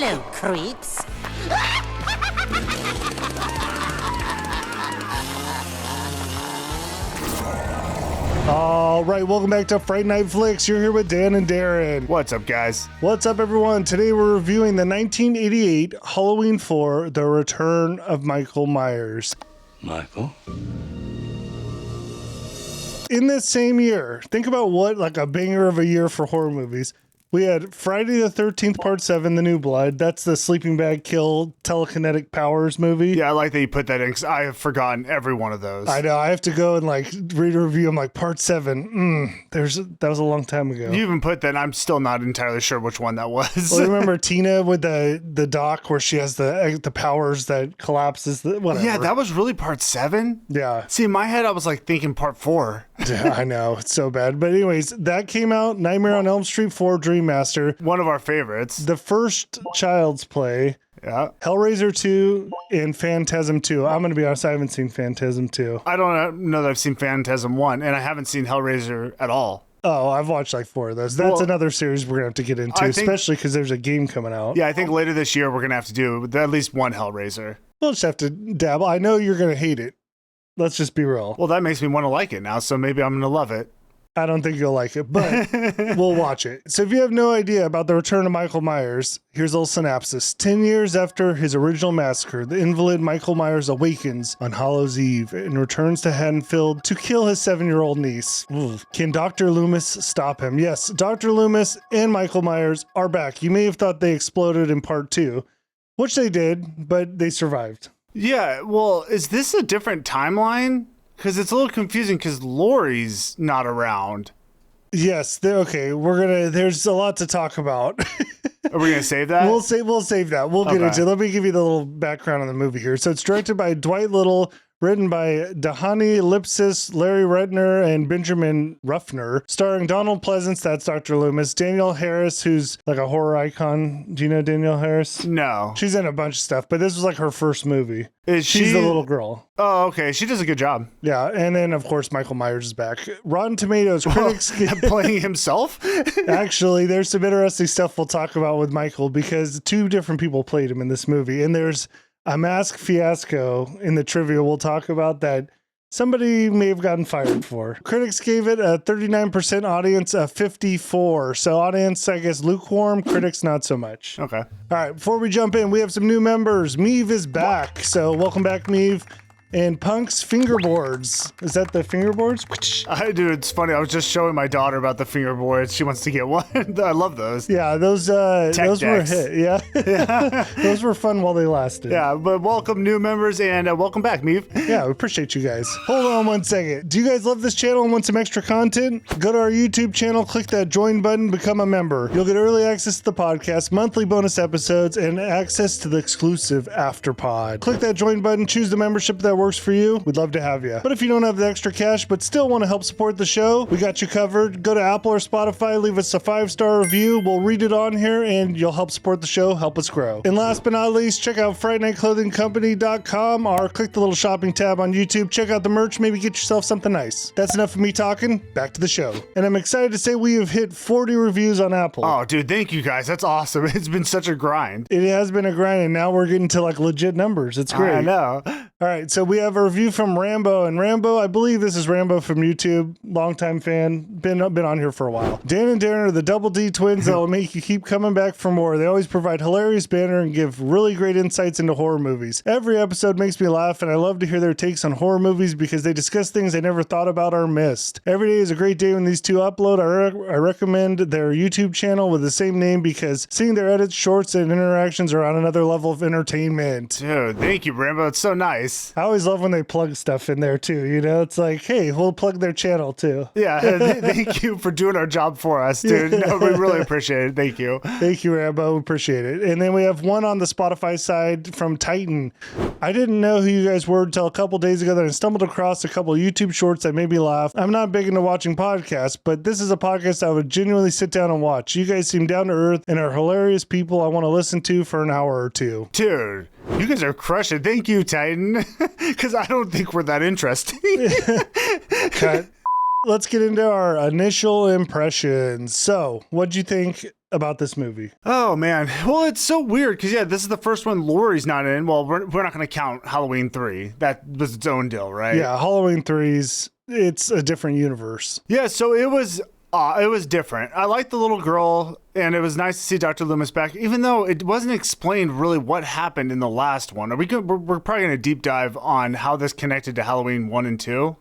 Hello, creeps. All right, welcome back to Fright Night Flicks. You're here with Dan and Darren. What's up, guys? What's up, everyone? Today we're reviewing the 1988 Halloween 4, The Return of Michael Myers. Michael? In this same year, think about what like a banger of a year for horror movies. We had Friday the 13th, Part 7, The New Blood. That's the sleeping bag kill telekinetic powers movie. Yeah, I like that you put that in because I have forgotten every one of those. I know. I have to go and like read a review. I'm like, Part 7. That was a long time ago. You even put that, and I'm still not entirely sure which one that was. Well, remember Tina with the dock where she has the powers that collapses whatever. Yeah, that was really Part 7? Yeah. See, in my head, I was like thinking Part 4. Yeah, I know. It's so bad. But anyways, that came out. Nightmare on Elm Street 4, Dream Master. One of our favorites. The first Child's Play. Yeah. Hellraiser 2 and Phantasm 2. I'm going to be honest, I haven't seen Phantasm 2. I don't know that I've seen Phantasm 1, and I haven't seen Hellraiser at all. Oh, I've watched like 4 of those. That's another series we're going to have to get into, especially because there's a game coming out. Yeah, I think later this year we're going to have to do at least one Hellraiser. We'll just have to dabble. I know you're going to hate it. Let's just be real. Well, that makes me want to like it now, so maybe I'm going to love it. I don't think you'll like it, but we'll watch it. So if you have no idea about the return of Michael Myers, here's a little synopsis. 10 years after his original massacre, the invalid Michael Myers awakens on Hallows Eve and returns to Haddonfield to kill his 7-year-old niece. Ooh. Can Dr. Loomis stop him? Yes, Dr. Loomis and Michael Myers are back. You may have thought they exploded in part 2, which they did, but they survived. Yeah, well, is this a different timeline? Because it's a little confusing because Laurie's not around. Yes, there's a lot to talk about. Are we gonna save that? We'll save that. We'll get into it. Let me give you the little background on the movie here. So it's directed by Dwight Little, written by Dahani Lipsis, Larry Redner, and Benjamin Ruffner, starring Donald Pleasance, that's Dr. Loomis, Danielle Harris, who's like a horror icon. Do you know Danielle Harris? No. She's in a bunch of stuff, but this was like her first movie. She's the little girl. Oh, okay. She does a good job. Yeah, and then of course Michael Myers is back. Rotten Tomatoes critics playing himself. Actually, there's some interesting stuff we'll talk about with Michael because 2 different people played him in this movie, and there's a mask fiasco in the trivia we'll talk about that somebody may have gotten fired for. Critics gave it a 39%, audience a 54%. So audience, I guess, lukewarm, critics not so much. Okay. All right, before we jump in, we have some new members. Meave is back. So welcome back, Meave. And Punk's fingerboards. Is that the fingerboards? Dude, it's funny. I was just showing my daughter about the fingerboards. She wants to get one. I love those. Yeah, those were a hit. Yeah. Those were fun while they lasted. Yeah, but welcome new members and welcome back, Meave. Yeah, we appreciate you guys. Hold on one second. Do you guys love this channel and want some extra content? Go to our YouTube channel, click that join button, become a member. You'll get early access to the podcast, monthly bonus episodes, and access to the exclusive Afterpod. Click that join button, choose the membership that works for you. We'd love to have you. But if you don't have the extra cash but still want to help support the show, we got you covered. Go to Apple or Spotify, leave us a 5-star review. We'll read it on here and you'll help support the show, help us grow. And last but not least, check out FrightNightClothingCompany.com or click the little shopping tab on YouTube. Check out the merch, maybe get yourself something nice. That's enough of me talking. Back to the show. And I'm excited to say we have hit 40 reviews on Apple. Oh, dude, thank you guys. That's awesome. It's been such a grind. It has been a grind and now we're getting to like legit numbers. It's great. I know. All right, so we have a review from Rambo, and Rambo, I believe this is Rambo from YouTube, longtime fan, been on here for a while. Dan and Darren are the Double D twins that will make you keep coming back for more. They always provide hilarious banter and give really great insights into horror movies. Every episode makes me laugh, and I love to hear their takes on horror movies because they discuss things I never thought about or missed. Every day is a great day when these two upload. I recommend their YouTube channel with the same name because seeing their edits, shorts, and interactions are on another level of entertainment. Dude, thank you, Rambo. It's so nice. I always love when they plug stuff in there too. You know, it's like, hey, we'll plug their channel too. Yeah, thank you for doing our job for us, dude. No, we really appreciate it. Thank you. Thank you, Rambo. Appreciate it. And then we have one on the Spotify side from Titan. I didn't know who you guys were until a couple days ago that I stumbled across a couple YouTube shorts that made me laugh. I'm not big into watching podcasts, but this is a podcast I would genuinely sit down and watch. You guys seem down to earth and are hilarious people I want to listen to for an hour or two. Dude, you guys are crushing. Thank you, Titan. Because I don't think we're that interesting. Cut. Let's get into our initial impressions. So, what'd you think about this movie? Oh, man. Well, it's so weird because, yeah, this is the first one Laurie's not in. Well, we're not going to count Halloween 3. That was its own deal, right? Yeah, Halloween 3's, it's a different universe. Yeah, so it was different. I liked the little girl, and it was nice to see Dr. Loomis back, even though it wasn't explained really what happened in the last one. We're probably going to deep dive on how this connected to Halloween 1 and 2.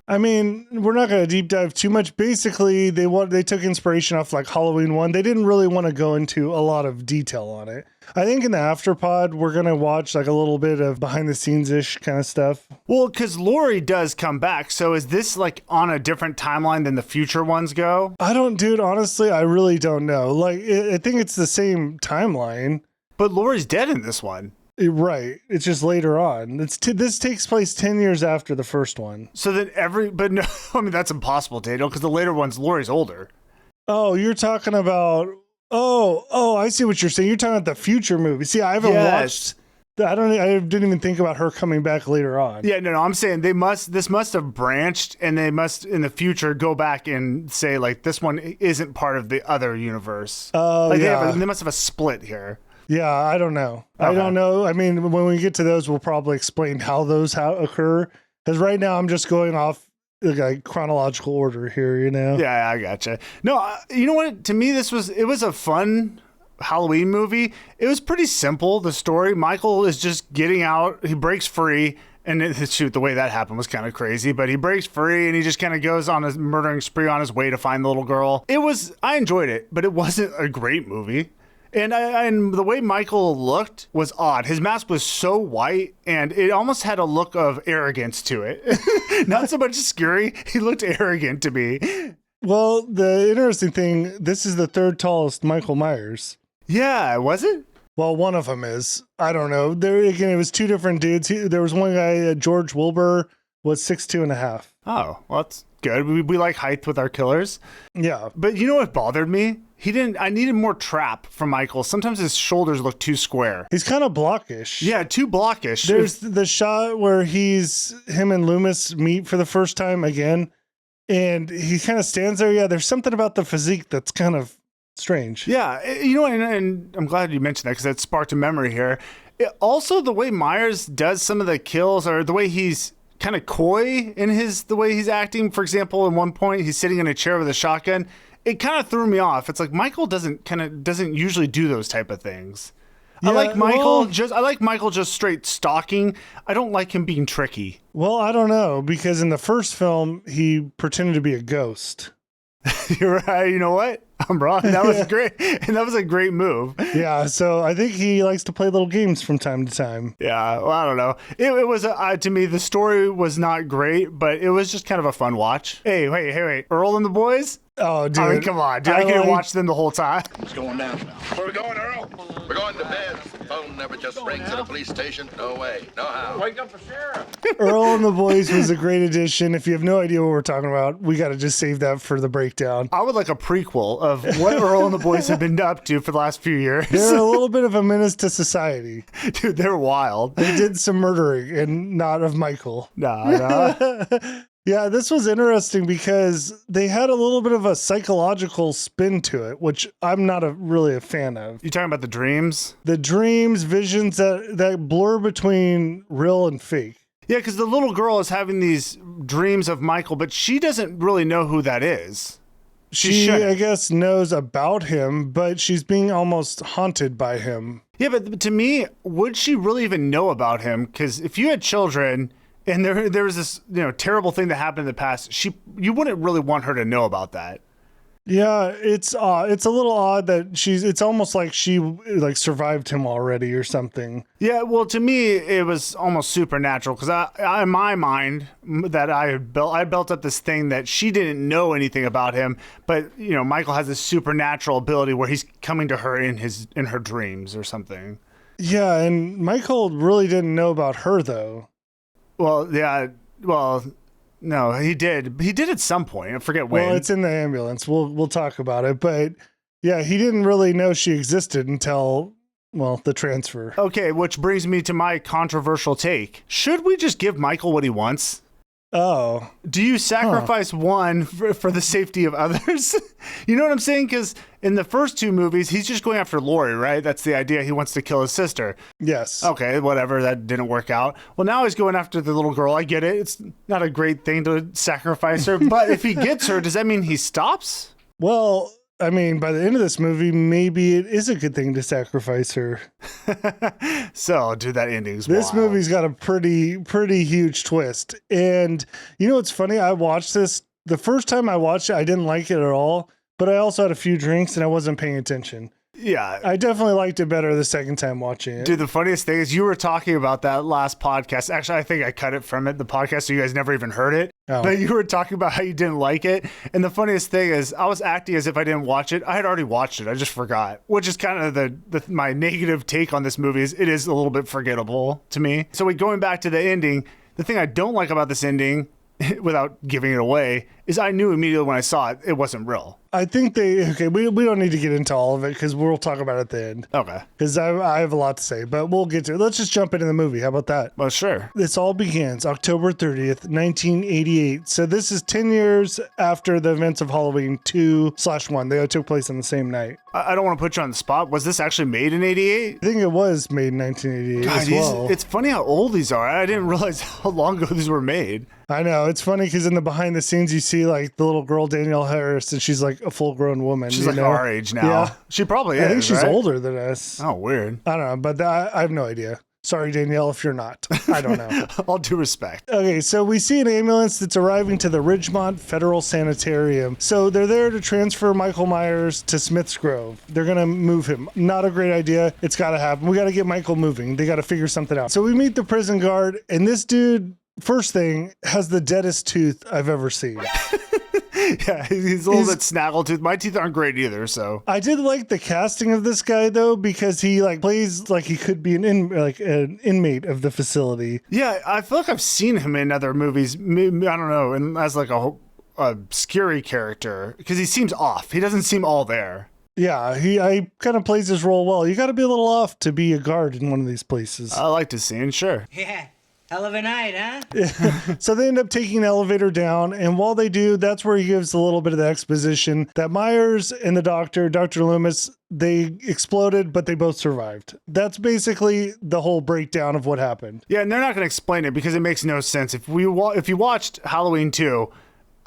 I mean, we're not going to deep dive too much. Basically, they took inspiration off like Halloween 1. They didn't really want to go into a lot of detail on it. I think in the afterpod, we're going to watch like a little bit of behind the scenes-ish kind of stuff. Well, because Laurie does come back. So is this like on a different timeline than the future ones go? Dude, honestly, I really don't know. Like, I think it's the same timeline. But Laurie's dead in this one. Right. It's just later on. This takes place 10 years after the first one. So that but no, I mean, that's impossible, Daniel, because the later ones, Laurie's older. Oh, you're talking about, I see what you're saying. You're talking about the future movie. See, I haven't watched, I didn't even think about her coming back later on. Yeah, no, I'm saying this must have branched, and they must in the future go back and say like, this one isn't part of the other universe. Oh, like, yeah. They must have a split here. Yeah, I don't know. Okay. I don't know. I mean, when we get to those, we'll probably explain how those occur. Because right now I'm just going off like chronological order here, you know? Yeah, I gotcha. No, you know what? To me, it was a fun Halloween movie. It was pretty simple, the story. Michael is just getting out. He breaks free. And the way that happened was kind of crazy. But he breaks free and he just kind of goes on a murdering spree on his way to find the little girl. I enjoyed it, but it wasn't a great movie. And the way Michael looked was odd. His mask was so white, and it almost had a look of arrogance to it. Not so much scary. He looked arrogant to me. Well, the interesting thing, this is the third tallest Michael Myers. Yeah, was it? Well, one of them is. I don't know. There again, it was two different dudes. There was one guy, George Wilbur, was 6'2.5". Oh, well, that's good. We like height with our killers. Yeah. But you know what bothered me? I needed more trap from Michael. Sometimes his shoulders look too square. He's kind of blockish. Yeah, too blockish. There's the shot where him and Loomis meet for the first time again, and he kind of stands there. Yeah, there's something about the physique that's kind of strange. Yeah, you know, and I'm glad you mentioned that because that sparked a memory here. Also, the way Myers does some of the kills, or the way he's kind of coy in the way he's acting. For example, at one point, he's sitting in a chair with a shotgun. It kind of threw me off. It's like Michael doesn't usually do those type of things. Yeah, I like Michael just straight stalking. I don't like him being tricky. Well, I don't know, because in the first film he pretended to be a ghost. You're right. You know what? I'm wrong. That was great. And that was a great move. Yeah. So I think he likes to play little games from time to time. Yeah. Well, I don't know. It was, to me, the story was not great, but it was just kind of a fun watch. Hey, wait. Earl and the boys? Oh, dude. I mean, come on. Dude, I could watch them the whole time. What's going down? Where we going, Earl? We're going to bed. Phone never just rings at a police station. No way. No how. Wake up the sheriff. Earl and the Boys was a great addition. If you have no idea what we're talking about, we got to just save that for the breakdown. I would like a prequel of what Earl and the Boys have been up to for the last few years. They're a little bit of a menace to society. Dude, they're wild. They did some murdering, and not of Michael. Nah. Yeah, this was interesting because they had a little bit of a psychological spin to it, which I'm not really a fan of. You talking about the dreams? The dreams, visions that blur between real and fake. Yeah, because the little girl is having these dreams of Michael, but she doesn't really know who that is. She I guess, knows about him, but she's being almost haunted by him. Yeah, but to me, would she really even know about him? Because if you had children... And there was this, terrible thing that happened in the past. You wouldn't really want her to know about that. Yeah, it's a little odd that it's almost like she survived him already or something. Yeah, well, to me, it was almost supernatural because I in my mind that I built up this thing that she didn't know anything about him, but Michael has this supernatural ability where he's coming to her in her dreams or something. Yeah, and Michael really didn't know about her though. Well, yeah. Well, no, he did. He did at some point. I forget when. Well, it's in the ambulance. We'll talk about it. But yeah, he didn't really know she existed until, the transfer. Okay, which brings me to my controversial take. Should we just give Michael what he wants? Oh. Do you sacrifice one for the safety of others? You know what I'm saying? Because in the first two movies, he's just going after Lori, right? That's the idea. He wants to kill his sister. Yes. Okay, whatever. That didn't work out. Well, now he's going after the little girl. I get it. It's not a great thing to sacrifice her. But if he gets her, does that mean he stops? Well, I mean, by the end of this movie, maybe it is a good thing to sacrifice her. So, dude, that ending's This wild. movie's got a pretty huge twist. And you know what's funny? I watched this. The first time I watched it, I didn't like it at all. But I also had a few drinks and I wasn't paying attention. Yeah. I definitely liked it better the second time watching it. Dude, the funniest thing is you were talking about that last podcast. Actually, I think I cut it from the podcast, so you guys never even heard it. Oh. But you were talking about how you didn't like it. And the funniest thing is I was acting as if I didn't watch it. I had already watched it. I just forgot, which is kind of my negative take on this movie is it is a little bit forgettable to me. So going back to the ending, the thing I don't like about this ending, without giving it away, is I knew immediately when I saw it, it wasn't real. I think we don't need to get into all of it because we'll talk about it at the end. Okay. Because I have a lot to say, but we'll get to it. Let's just jump into the movie. How about that? Well, sure. This all begins October 30th, 1988. So this is 10 years after the events of Halloween 2/1. They all took place on the same night. I don't want to put you on the spot. Was this actually made in 88? I think it was made in 1988 God, as well. it's funny how old these are. I didn't realize how long ago these were made. I know. It's funny because in the behind the scenes, you see like the little girl, Danielle Harris, and she's like a full grown woman. She's like our age now. Yeah. She probably is. I think she's right? older than us. Oh, weird. I don't know, but I have no idea. Sorry, Danielle, if you're not. I don't know. All due respect. Okay, so we see an ambulance that's arriving to the Ridgemont Federal Sanitarium. So they're there to transfer Michael Myers to Smith's Grove. They're going to move him. Not a great idea. It's got to happen. We got to get Michael moving. They got to figure something out. So we meet the prison guard, and this dude, first thing, has the deadest tooth I've ever seen. Yeah, he's a little bit snaggletooth. My teeth aren't great either, so. I did like the casting of this guy though, because he like plays like he could be an inmate of the facility. Yeah, I feel like I've seen him in other movies. Maybe, I don't know, and as like a scary character because he seems off. He doesn't seem all there. Yeah, I kind of plays his role well. You got to be a little off to be a guard in one of these places. I like to see, sure. Yeah. Hell of a night, huh? So they end up taking the elevator down, and while they do, that's where he gives a little bit of the exposition that Myers and the doctor, Dr. Loomis, they exploded, but they both survived. That's basically the whole breakdown of what happened. Yeah, and they're not going to explain it because it makes no sense. If you watched Halloween 2,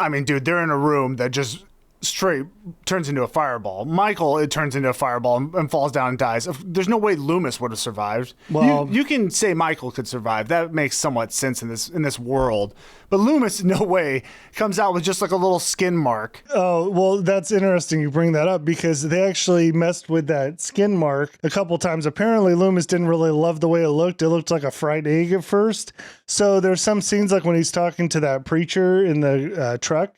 I mean, dude, they're in a room that just straight turns into a fireball. Michael, it turns into a fireball and falls down and dies. There's no way Loomis would have survived. Well, you can say Michael could survive. That makes somewhat sense in this world. But Loomis, no way, comes out with just like a little skin mark. Oh, well, that's interesting you bring that up because they actually messed with that skin mark a couple times. Apparently, Loomis didn't really love the way it looked. It looked like a fried egg at first. So there's some scenes like when he's talking to that preacher in the truck.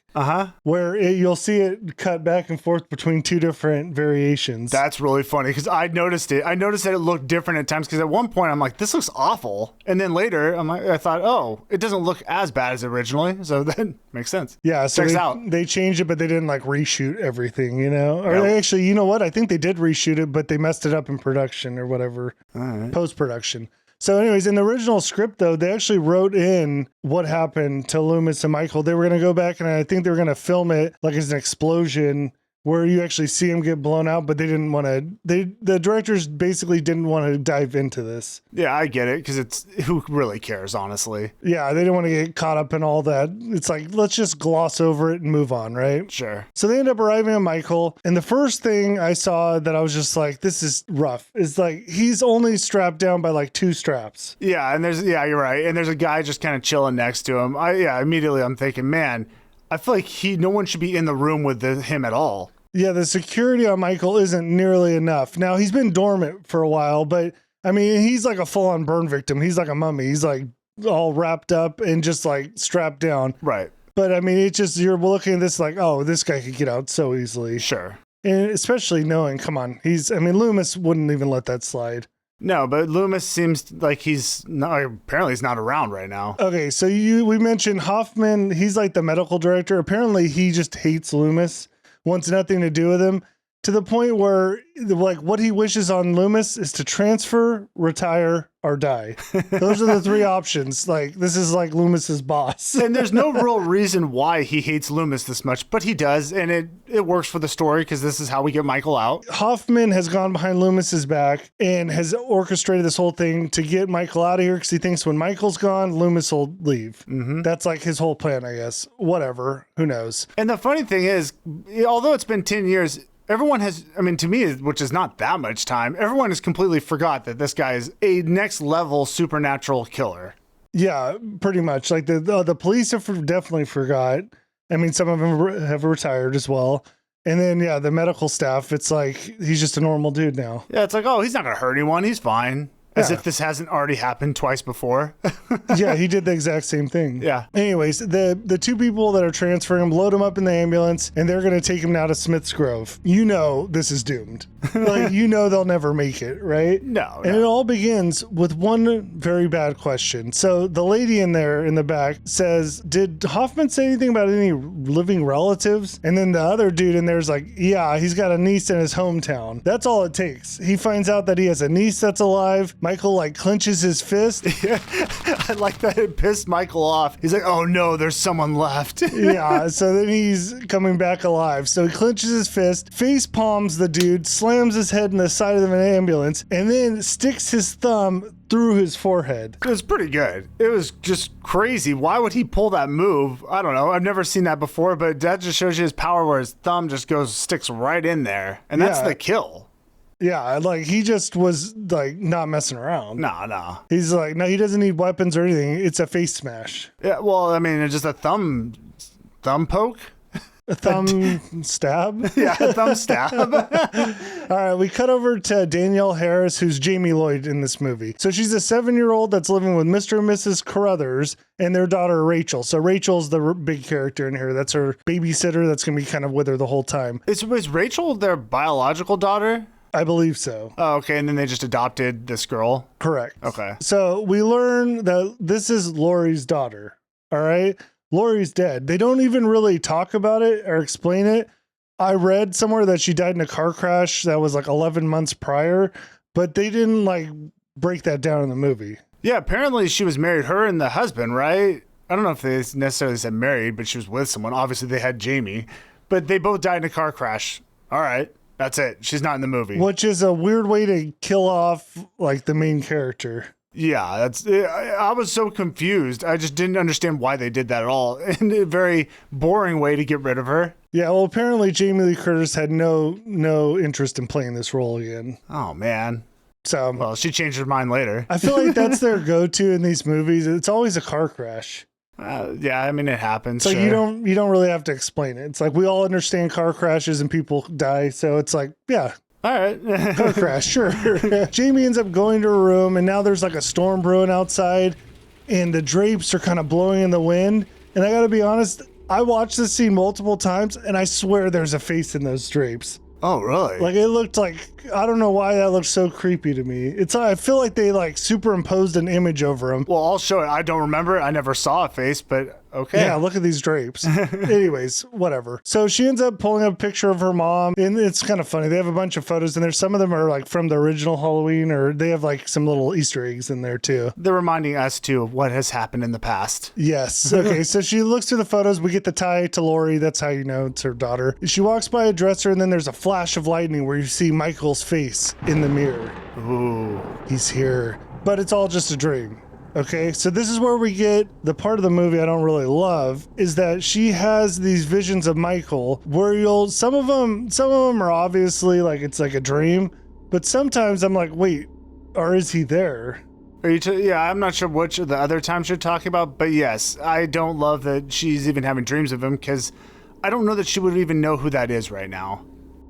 Where you'll see it cut back and forth between two different variations. That's really funny because I noticed it. I noticed that it looked different at times because at one point I'm like, this looks awful. And then later I thought, oh, it doesn't look as bad as originally. So that makes sense. Yeah, so Checks out. They changed it, but they didn't like reshoot everything, you know? Or they actually, you know what? I think they did reshoot it, but they messed it up in production or whatever. All right. Post-production. So anyways, in the original script, though, they actually wrote in what happened to Loomis and Michael. They were going to go back and I think they were going to film it like as an explosion where you actually see him get blown out, but they didn't want to, the directors basically didn't want to dive into this. Yeah, I get it because it's, who really cares, honestly? Yeah, they didn't want to get caught up in all that. It's like, let's just gloss over it and move on, right? Sure. So they end up arriving at Michael, and the first thing I saw that I was just like, this is rough, is like, he's only strapped down by like 2 straps. Yeah, and you're right. And there's a guy just kind of chilling next to him. Immediately I'm thinking, man, I feel like no one should be in the room with him at all. Yeah, the security on Michael isn't nearly enough. Now, he's been dormant for a while, but I mean, he's like a full-on burn victim. He's like a mummy. He's like all wrapped up and just like strapped down. Right. But I mean, it's just, you're looking at this like, oh, this guy could get out so easily. Sure. And especially knowing, come on, Loomis wouldn't even let that slide. No, but Loomis seems like apparently he's not around right now. Okay, so we mentioned Hoffman. He's like the medical director. Apparently, he just hates Loomis, wants nothing to do with him. to the point where like what he wishes on Loomis is to transfer, retire, or die. Those are the three options. Like this is like Loomis's boss. And there's no real reason why he hates Loomis this much, but he does, and it works for the story because this is how we get Michael out. Hoffman has gone behind Loomis's back and has orchestrated this whole thing to get Michael out of here because he thinks when Michael's gone, Loomis will leave. Mm-hmm. That's like his whole plan, I guess. Whatever. Who knows? And the funny thing is, although it's been 10 years, everyone has, I mean, to me, which is not that much time, everyone has completely forgot that this guy is a next level supernatural killer. Yeah, pretty much. Like the police have definitely forgot. I mean, some of them have retired as well. And then, yeah, the medical staff, it's like he's just a normal dude now. Yeah, it's like, oh, he's not going to hurt anyone. He's fine. As if this hasn't already happened twice before. Yeah, he did the exact same thing. Yeah. Anyways, the two people that are transferring him load him up in the ambulance, and they're going to take him now to Smith's Grove. You know this is doomed. Like, you know they'll never make it, right? No. And it all begins with one very bad question. So the lady in there in the back says, did Hoffman say anything about any living relatives? And then the other dude in there's like, yeah, he's got a niece in his hometown. That's all it takes. He finds out that he has a niece that's alive. Michael like clenches his fist. I like that it pissed Michael off. He's like, oh no, there's someone left. Yeah, so then he's coming back alive. So he clenches his fist, face palms the dude, slams his head in the side of an ambulance, and then sticks his thumb through his forehead. It was pretty good. It was just crazy. Why would he pull that move? I don't know. I've never seen that before, but that just shows you his power where his thumb just sticks right in there. And that's the kill. Yeah, like he just was like not messing around. No. He's like, no, he doesn't need weapons or anything. It's a face smash. Yeah, well, I mean, it's just a thumb poke. A thumb stab? Yeah, a thumb stab. All right, we cut over to Danielle Harris, who's Jamie Lloyd in this movie. So she's a 7-year-old that's living with Mr. and Mrs. Carruthers and their daughter, Rachel. So Rachel's the big character in here. That's her babysitter that's going to be kind of with her the whole time. Was Rachel their biological daughter? I believe so. Oh, okay. And then they just adopted this girl? Correct. Okay. So we learn that this is Laurie's daughter. All right. Laurie's dead. They don't even really talk about it or explain it. I read somewhere that she died in a car crash that was like 11 months prior, but they didn't like break that down in the movie. Yeah. Apparently she was married, her and the husband, right? I don't know if they necessarily said married, but she was with someone. Obviously they had Jamie, but they both died in a car crash. All right. That's it. She's not in the movie. Which is a weird way to kill off like the main character. Yeah, I was so confused. I just didn't understand why they did that at all. And a very boring way to get rid of her. Yeah, well, apparently Jamie Lee Curtis had no interest in playing this role again. Oh, man. So, well, she changed her mind later. I feel like that's their go-to in these movies. It's always a car crash. Yeah, I mean, it happens. So sure. you don't really have to explain it. It's like we all understand car crashes and people die. So it's like, yeah. All right. Car crash, sure. Jamie ends up going to her room, and now there's like a storm brewing outside, and the drapes are kind of blowing in the wind. And I got to be honest, I watched this scene multiple times, and I swear there's a face in those drapes. Oh, really? Like it looked like, I don't know why that looked so creepy to me. I feel like they like superimposed an image over him. Well, I'll show it. I don't remember it. I never saw a face, but okay. Yeah, look at these drapes. Anyways, whatever. So she ends up pulling up a picture of her mom, and it's kind of funny. They have a bunch of photos in there. Some of them are like from the original Halloween, or they have like some little Easter eggs in there too. They're reminding us too of what has happened in the past. Yes. Okay, so she looks through the photos. We get the tie to Laurie. That's how you know it's her daughter. She walks by a dresser, and then there's a flash of lightning where you see Michael's face in the mirror. Ooh. He's here. But it's all just a dream. Okay, so this is where we get the part of the movie I don't really love, is that she has these visions of Michael where some of them are obviously like it's like a dream, but sometimes I'm like, wait, or is he there? Are you yeah, I'm not sure which of the other times you're talking about, but yes, I don't love that she's even having dreams of him because I don't know that she would even know who that is right now.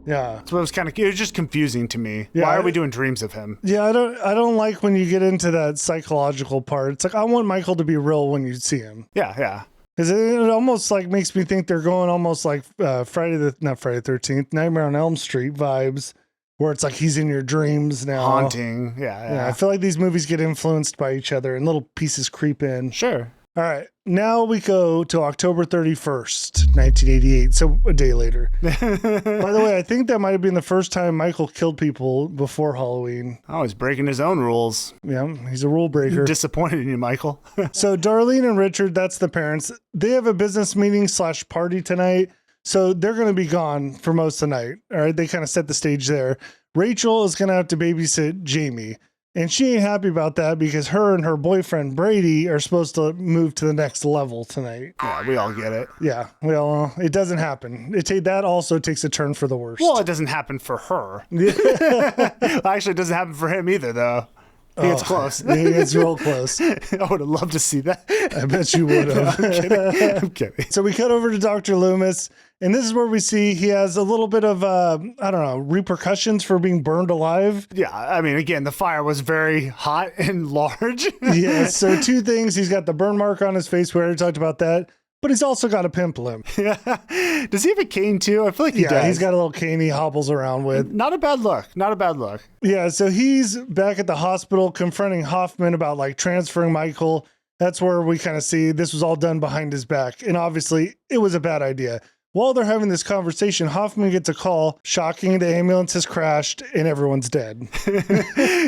Yeah. So it was just confusing to me. Yeah, why are we doing dreams of him? Yeah, I don't like when you get into that psychological part. It's like I want Michael to be real when you see him. Yeah. Because it almost like makes me think they're going almost like not Friday the 13th, Nightmare on Elm Street vibes, where it's like he's in your dreams now. Haunting. Yeah. I feel like these movies get influenced by each other and little pieces creep in. Sure. All right. Now we go to October 31st, 1988. So a day later. By the way, I think that might have been the first time Michael killed people before Halloween. Oh, he's breaking his own rules. Yeah, he's a rule breaker. Disappointed in you, Michael. So Darlene and Richard, that's the parents. They have a business meeting / party tonight. So they're going to be gone for most of the night. All right. They kind of set the stage there. Rachel is going to have to babysit Jamie. And she ain't happy about that because her and her boyfriend Brady are supposed to move to the next level tonight. Yeah, we all get it. Yeah, well, it doesn't happen. That also takes a turn for the worst. Well, it doesn't happen for her. Actually, it doesn't happen for him either, though. He gets close. He gets real close. I would have loved to see that. I bet you would have. I'm kidding. So we cut over to Dr. Loomis, and this is where we see he has a little bit of, repercussions for being burned alive. Yeah, I mean, again, the fire was very hot and large. Yeah, so 2 things. He's got the burn mark on his face. We already talked about that. But he's also got a pimp limp. Yeah. Does he have a cane too? I feel like he does. He's got a little cane he hobbles around with. Not a bad look. Not a bad look. Yeah, so he's back at the hospital confronting Hoffman about like transferring Michael. That's where we kind of see this was all done behind his back. And obviously it was a bad idea. While they're having this conversation, Hoffman gets a call. Shocking, the ambulance has crashed and everyone's dead.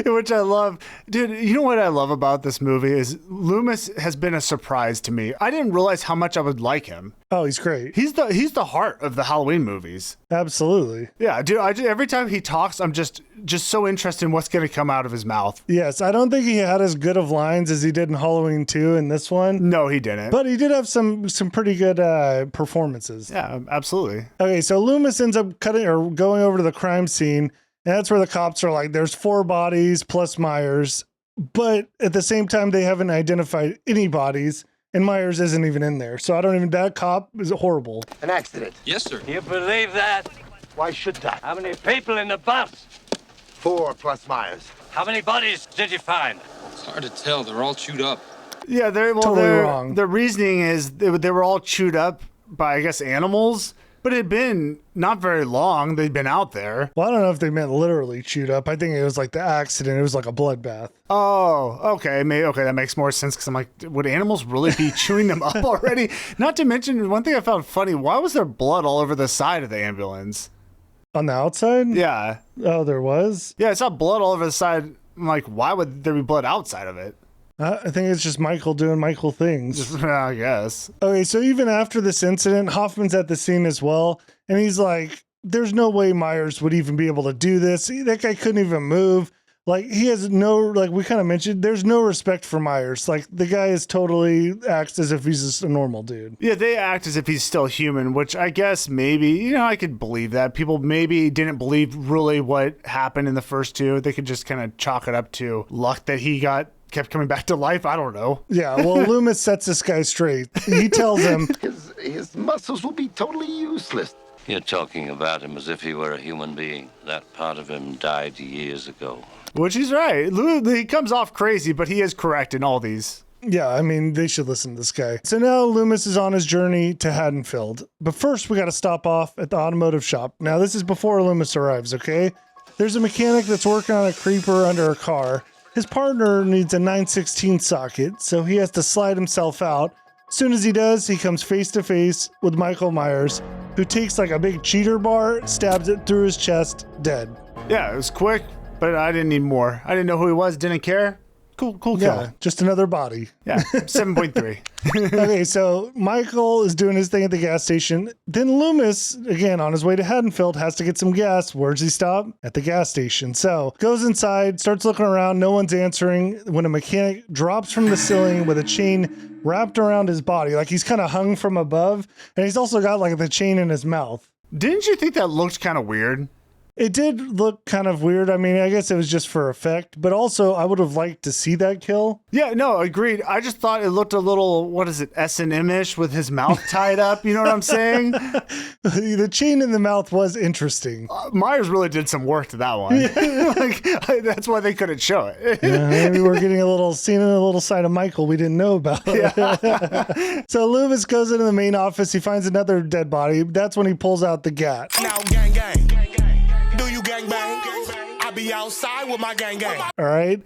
Which I love. Dude, you know what I love about this movie is Loomis has been a surprise to me. I didn't realize how much I would like him. Oh, he's great. He's the heart of the Halloween movies. Absolutely. Yeah, dude, every time he talks, I'm just so interested in what's going to come out of his mouth. Yes, I don't think he had as good of lines as he did in Halloween 2 in this one. No, he didn't. But he did have some pretty good performances. Yeah, absolutely. Okay, so Loomis ends up going over to the crime scene, and that's where the cops are like, there's 4 bodies plus Myers, but at the same time, they haven't identified any bodies, and Myers isn't even in there. So that cop is horrible. An accident. Yes, sir. You believe that? Why should I? How many people in the bus? 4 plus Myers. How many bodies did you find? It's hard to tell. They're all chewed up. Yeah, Totally wrong. Their reasoning is they were all chewed up by, I guess, animals. But it had been not very long. They'd been out there. Well, I don't know if they meant literally chewed up. I think it was like the accident. It was like a bloodbath. Oh, okay. Okay, that makes more sense because I'm like, would animals really be chewing them up already? Not to mention, one thing I found funny, why was there blood all over the side of the ambulance? On the outside? Yeah. Oh, there was? Yeah, I saw blood all over the side. I'm like, why would there be blood outside of it? I think it's just Michael doing Michael things. I guess. Okay, so even after this incident, Hoffman's at the scene as well, and he's like, there's no way Myers would even be able to do this. That guy couldn't even move. Like, he has no, like we kind of mentioned, there's no respect for Myers. Like, the guy is totally acts as if he's just a normal dude. Yeah, they act as if he's still human, which I guess maybe, I could believe that. People maybe didn't believe really what happened in the first 2. They could just kind of chalk it up to luck that he kept coming back to life. I don't know. Yeah, well, Loomis sets this guy straight. He tells him His muscles will be totally useless. You're talking about him as if he were a human being. That part of him died years ago. Which he's right. He comes off crazy, but he is correct in all these. Yeah, I mean, they should listen to this guy. So now Loomis is on his journey to Haddonfield. But first, we got to stop off at the automotive shop. Now, this is before Loomis arrives, okay? There's a mechanic that's working on a creeper under a car. His partner needs a 9/16 socket, so he has to slide himself out. As soon as he does, he comes face to face with Michael Myers, who takes like a big cheater bar, stabs it through his chest, dead. Yeah, it was quick, but I didn't need more. I didn't know who he was, didn't care. Cool kill. Yeah, just another body. Yeah, 7.3. Okay, so Michael is doing his thing at the gas station. Then Loomis, again, on his way to Haddonfield, has to get some gas. Where does he stop? At the gas station. So goes inside, starts looking around. No one's answering when a mechanic drops from the ceiling with a chain wrapped around his body. Like he's kind of hung from above. And he's also got like the chain in his mouth. Didn't you think that looked kind of weird? It did look kind of weird. I mean, I guess it was just for effect, but also I would have liked to see that kill. Yeah, no, agreed. I just thought it looked a little, what is it, S&M-ish with his mouth tied up. You know what I'm saying? The chain in the mouth was interesting. Myers really did some work to that one. That's why they couldn't show it. Maybe we're getting seeing a little side of Michael we didn't know about. Yeah. So Loomis goes into the main office. He finds another dead body. That's when he pulls out the gat. Now, gang, gang. Do you gang bang? I be outside with my gang gang. All right.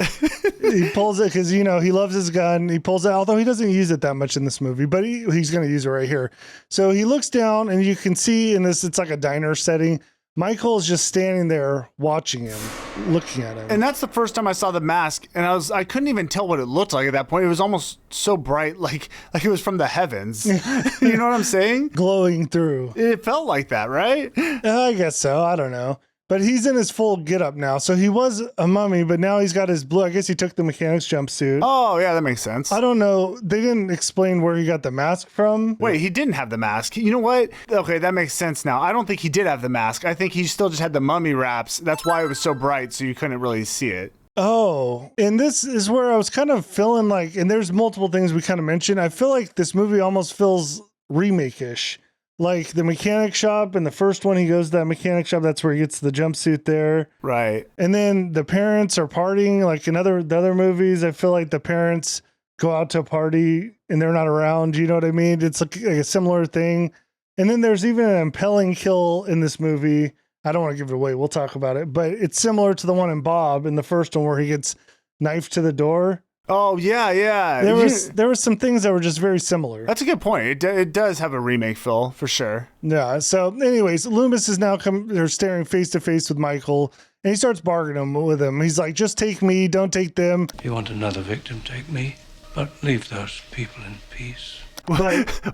He pulls it because, he loves his gun. He pulls it, although he doesn't use it that much in this movie, but he's going to use it right here. So he looks down and you can see in this, it's like a diner setting. Michael is just standing there watching him, looking at him. And that's the first time I saw the mask, and I couldn't even tell what it looked like at that point. It was almost so bright, like it was from the heavens. You know what I'm saying? Glowing through. It felt like that, right? I guess so. I don't know. But he's in his full getup now. So he was a mummy, but now he's got his blue. I guess he took the mechanic's jumpsuit. Oh, yeah, that makes sense. I don't know. They didn't explain where he got the mask from. Wait, he didn't have the mask. You know what? Okay, that makes sense now. I don't think he did have the mask. I think he still just had the mummy wraps. That's why it was so bright, so you couldn't really see it. Oh, and this is where I was kind of feeling like, and there's multiple things we kind of mentioned. I feel like this movie almost feels remake-ish. Like the mechanic shop, and the first one he goes to that mechanic shop, that's where he gets the jumpsuit there. Right. And then the parents are partying, like in the other movies, I feel like the parents go out to a party and they're not around, you know what I mean? It's like a similar thing. And then there's even an impelling kill in this movie. I don't want to give it away, we'll talk about it, but it's similar to the one in Bob in the first one where he gets knifed to the door. Oh, yeah. There was some things that were just very similar. That's a good point. It does have a remake feel, for sure. Yeah. So anyways, Loomis is now they're staring face to face with Michael, and he starts bargaining with him. He's like, just take me, don't take them. If you want another victim, take me. But leave those people in peace.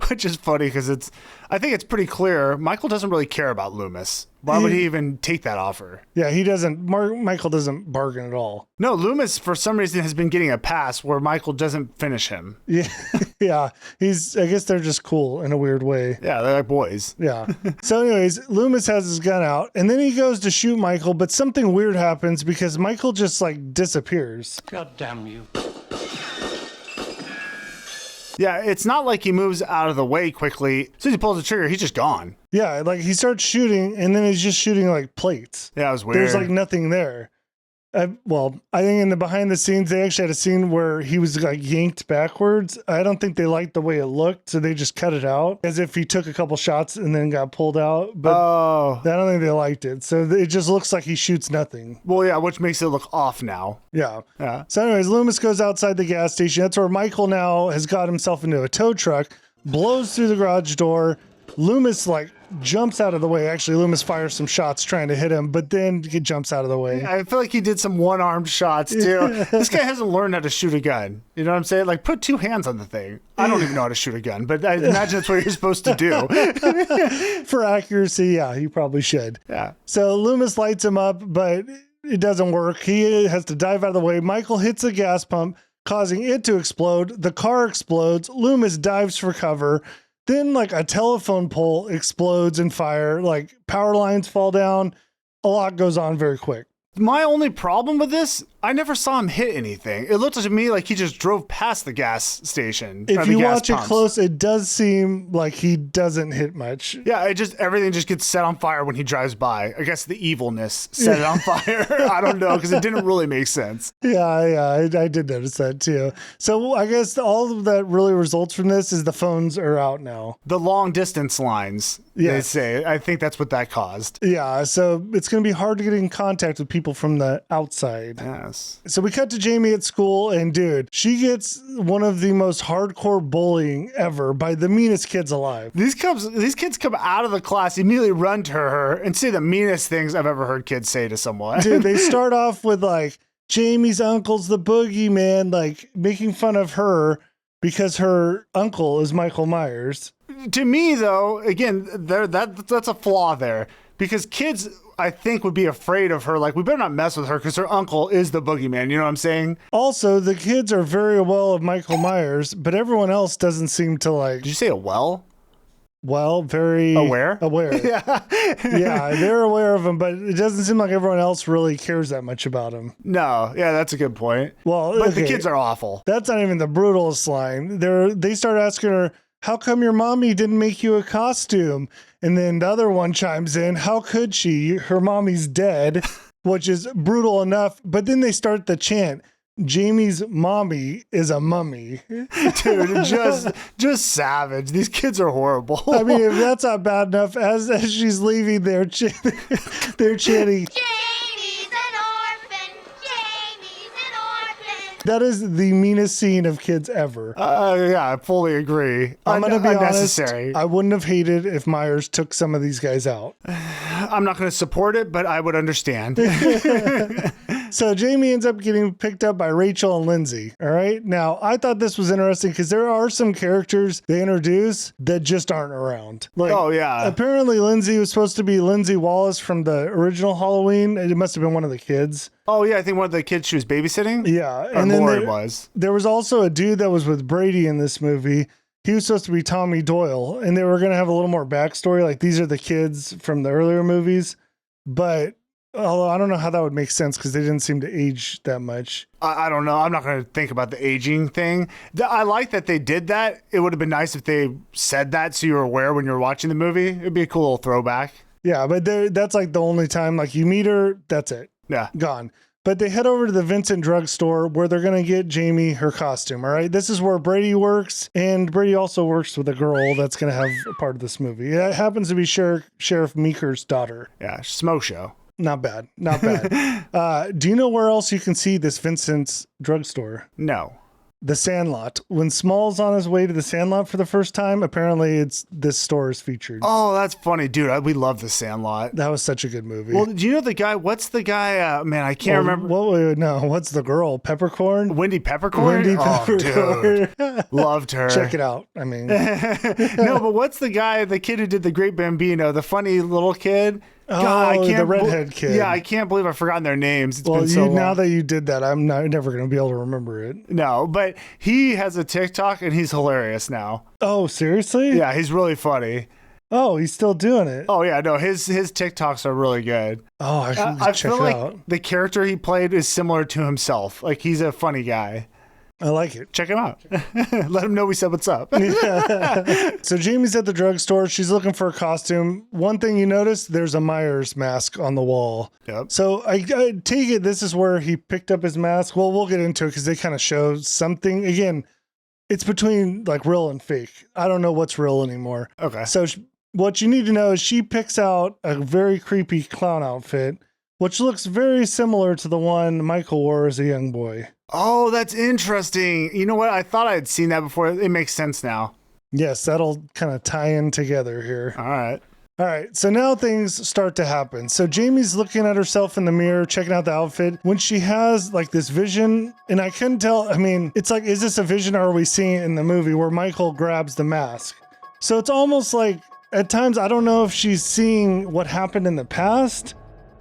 Which is funny because I think it's pretty clear Michael doesn't really care about Loomis. Why would he even take that offer? Yeah, he doesn't. Michael doesn't bargain at all. No, Loomis for some reason has been getting a pass where Michael doesn't finish him. Yeah, yeah. I guess they're just cool in a weird way. Yeah, they're like boys. Yeah. So anyways, Loomis has his gun out and then he goes to shoot Michael, but something weird happens because Michael just like disappears. God damn you. Yeah, it's not like he moves out of the way quickly. As soon as he pulls the trigger, he's just gone. Yeah, like he starts shooting and then he's just shooting like plates. Yeah, it was weird. There's like nothing there. I think in the behind the scenes, they actually had a scene where he was like yanked backwards. I don't think they liked the way it looked, so they just cut it out as if he took a couple shots and then got pulled out. But I don't think they liked it. So it just looks like he shoots nothing. Well, yeah, which makes it look off now. Yeah. Yeah. So anyways, Loomis goes outside the gas station. That's where Michael now has got himself into a tow truck, blows through the garage door. Loomis like jumps out of the way. Actually, Loomis fires some shots trying to hit him, but then he jumps out of the way. I feel like he did some one-armed shots too. This guy hasn't learned how to shoot a gun. You know what I'm saying? Like, put two hands on the thing. I don't even know how to shoot a gun, but I imagine that's what you're supposed to do. For accuracy, yeah, you probably should. Yeah. So Loomis lights him up, but it doesn't work. He has to dive out of the way. Michael hits the gas pump, causing it to explode. The car explodes. Loomis dives for cover. Then like a telephone pole explodes in fire, like power lines fall down. A lot goes on very quick. My only problem with this, I never saw him hit anything. It looked to me like he just drove past the gas station. If you watch it close, it does seem like he doesn't hit much. Yeah, everything just gets set on fire when he drives by. I guess the evilness set it on fire. I don't know, because it didn't really make sense. Yeah, I did notice that too. So I guess all of that really results from this is the phones are out now. The long distance lines, they say. I think that's what that caused. Yeah, so it's going to be hard to get in contact with people from the outside. Yes. So we cut to Jamie at school, and dude, she gets one of the most hardcore bullying ever by the meanest kids alive. These kids come out of the class, immediately run to her, and say the meanest things I've ever heard kids say to someone. Dude, they start off with like, Jamie's uncle's the boogeyman, like making fun of her because her uncle is Michael Myers. To me, though, again, that's a flaw there. Because kids, I think, would be afraid of her. Like, we better not mess with her because her uncle is the boogeyman. You know what I'm saying? Also, the kids are very aware of Michael Myers, but everyone else doesn't seem to like... Did you say well? Well, very... Aware? Yeah. Yeah, they're aware of him, but it doesn't seem like everyone else really cares that much about him. No. Yeah, that's a good point. Well, but the kids are awful. That's not even the brutalest line. They start asking her, how come your mommy didn't make you a costume? And then the other one chimes in, how could she? Her mommy's dead, which is brutal enough. But then they start the chant, Jamie's mommy is a mummy. Dude, just savage. These kids are horrible. I mean, if that's not bad enough, as she's leaving, they're chanting, Jamie's an That is the meanest scene of kids ever. Yeah, I fully agree. I'm going to be honest. Unnecessary. I wouldn't have hated if Myers took some of these guys out. I'm not going to support it, but I would understand. So Jamie ends up getting picked up by Rachel and Lindsay. All right. Now, I thought this was interesting because there are some characters they introduce that just aren't around. Like, oh, yeah. Apparently, Lindsay was supposed to be Lindsay Wallace from the original Halloween. It must have been one of the kids. Oh, yeah. I think one of the kids she was babysitting. Yeah. And then Lori was. There was also a dude that was with Brady in this movie. He was supposed to be Tommy Doyle, and they were going to have a little more backstory. Like, these are the kids from the earlier movies. But although I don't know how that would make sense because they didn't seem to age that much. I don't know. I'm not going to think about the aging thing. I like that they did that. It would have been nice if they said that so you were aware when you're watching the movie. It'd be a cool little throwback. Yeah, but that's like the only time like you meet her, that's it. Yeah. Gone. But they head over to the Vincent drugstore where they're going to get Jamie her costume. All right. This is where Brady works. And Brady also works with a girl that's going to have a part of this movie. It happens to be Sheriff Meeker's daughter. Yeah. Smoke show. Not bad. Not bad. Do you know where else you can see this Vincent's drugstore? No. The Sandlot. When Small's on his way to the Sandlot for the first time, apparently this store is featured. Oh, that's funny, dude. We love the Sandlot. That was such a good movie. Well, do you know the guy? What's the guy? Man, I can't remember. What's the girl? Peppercorn? Wendy Peppercorn? Wendy Peppercorn. Dude. Loved her. Check it out. I mean. No, but what's the guy, the kid who did The Great Bambino, the funny little kid? God, the redhead kid. Yeah, I can't believe I've forgotten their names. It's been so so long. Now that you did that, I'm never going to be able to remember it. No, but he has a TikTok and he's hilarious now. Oh, seriously? Yeah, he's really funny. Oh, he's still doing it. Oh yeah, no, his TikToks are really good. Oh, I feel like the character he played is similar to himself. Like he's a funny guy. I like it. Check him out. Let him know we said what's up. So Jamie's at the drugstore. She's looking for a costume. One thing you notice, there's a Myers mask on the wall. Yep. So I take it this is where he picked up his mask. Well, we'll get into it because they kind of show something. Again, it's between like real and fake. I don't know what's real anymore. Okay. So what you need to know is she picks out a very creepy clown outfit, which looks very similar to the one Michael wore as a young boy. Oh, that's interesting. You know what? I thought I had seen that before. It makes sense now. Yes, that'll kind of tie in together here. All right. So now things start to happen. So Jamie's looking at herself in the mirror, checking out the outfit. When she has like this vision, and I couldn't tell, I mean, it's like, is this a vision or are we seeing it in the movie where Michael grabs the mask? So it's almost like at times, I don't know if she's seeing what happened in the past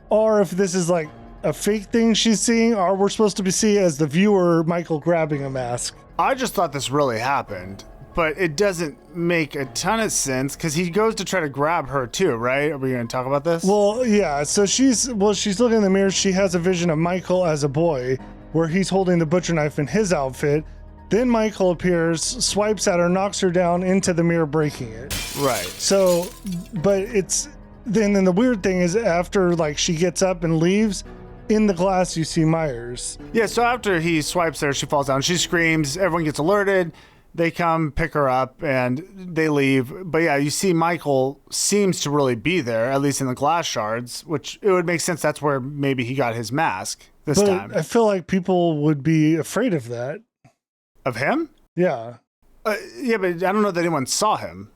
or if this is like a fake thing she's seeing, or we're supposed to be seeing as the viewer Michael grabbing a mask. I just thought this really happened, but it doesn't make a ton of sense because he goes to try to grab her too, right? Are we going to talk about this? Well, yeah. So she's looking in the mirror. She has a vision of Michael as a boy where he's holding the butcher knife in his outfit. Then Michael appears, swipes at her, knocks her down into the mirror, breaking it. Right. So, but it's then the weird thing is after like she gets up and leaves, in the glass you see Myers. Yeah, so after he swipes her, she falls down. She screams. Everyone gets alerted. They come pick her up and they leave. But yeah, you see Michael seems to really be there, at least in the glass shards, which it would make sense that's where maybe he got his mask this time. I feel like people would be afraid of that. Of him? Yeah. Yeah, but I don't know that anyone saw him.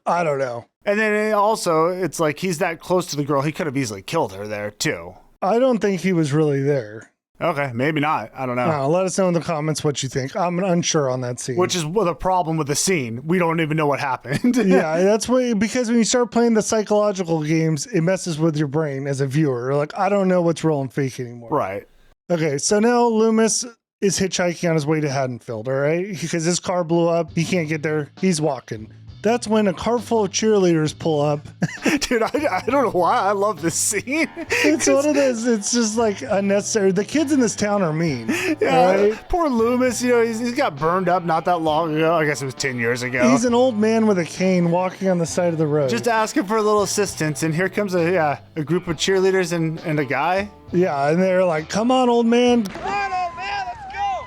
I don't know. And then also, it's like he's that close to the girl. He could have easily killed her there, too. I don't think he was really there. Okay, maybe not. I don't know. Let us know in the comments what you think. I'm unsure on that scene. Which is the problem with the scene. We don't even know what happened. Yeah, that's why, because when you start playing the psychological games, it messes with your brain as a viewer. Like, I don't know what's real and fake anymore. Right. Okay, so now Loomis is hitchhiking on his way to Haddonfield, all right? Because his car blew up. He can't get there. He's walking. That's when a car full of cheerleaders pull up. Dude, I don't know why I love this scene. It's one of those, it's just like unnecessary. The kids in this town are mean. Yeah, right? Poor Loomis, you know, he's got burned up not that long ago. I guess it was 10 years ago. He's an old man with a cane walking on the side of the road. Just asking for a little assistance, and here comes a group of cheerleaders and a guy. Yeah, and they're like, come on, old man. Come on, old man, let's go.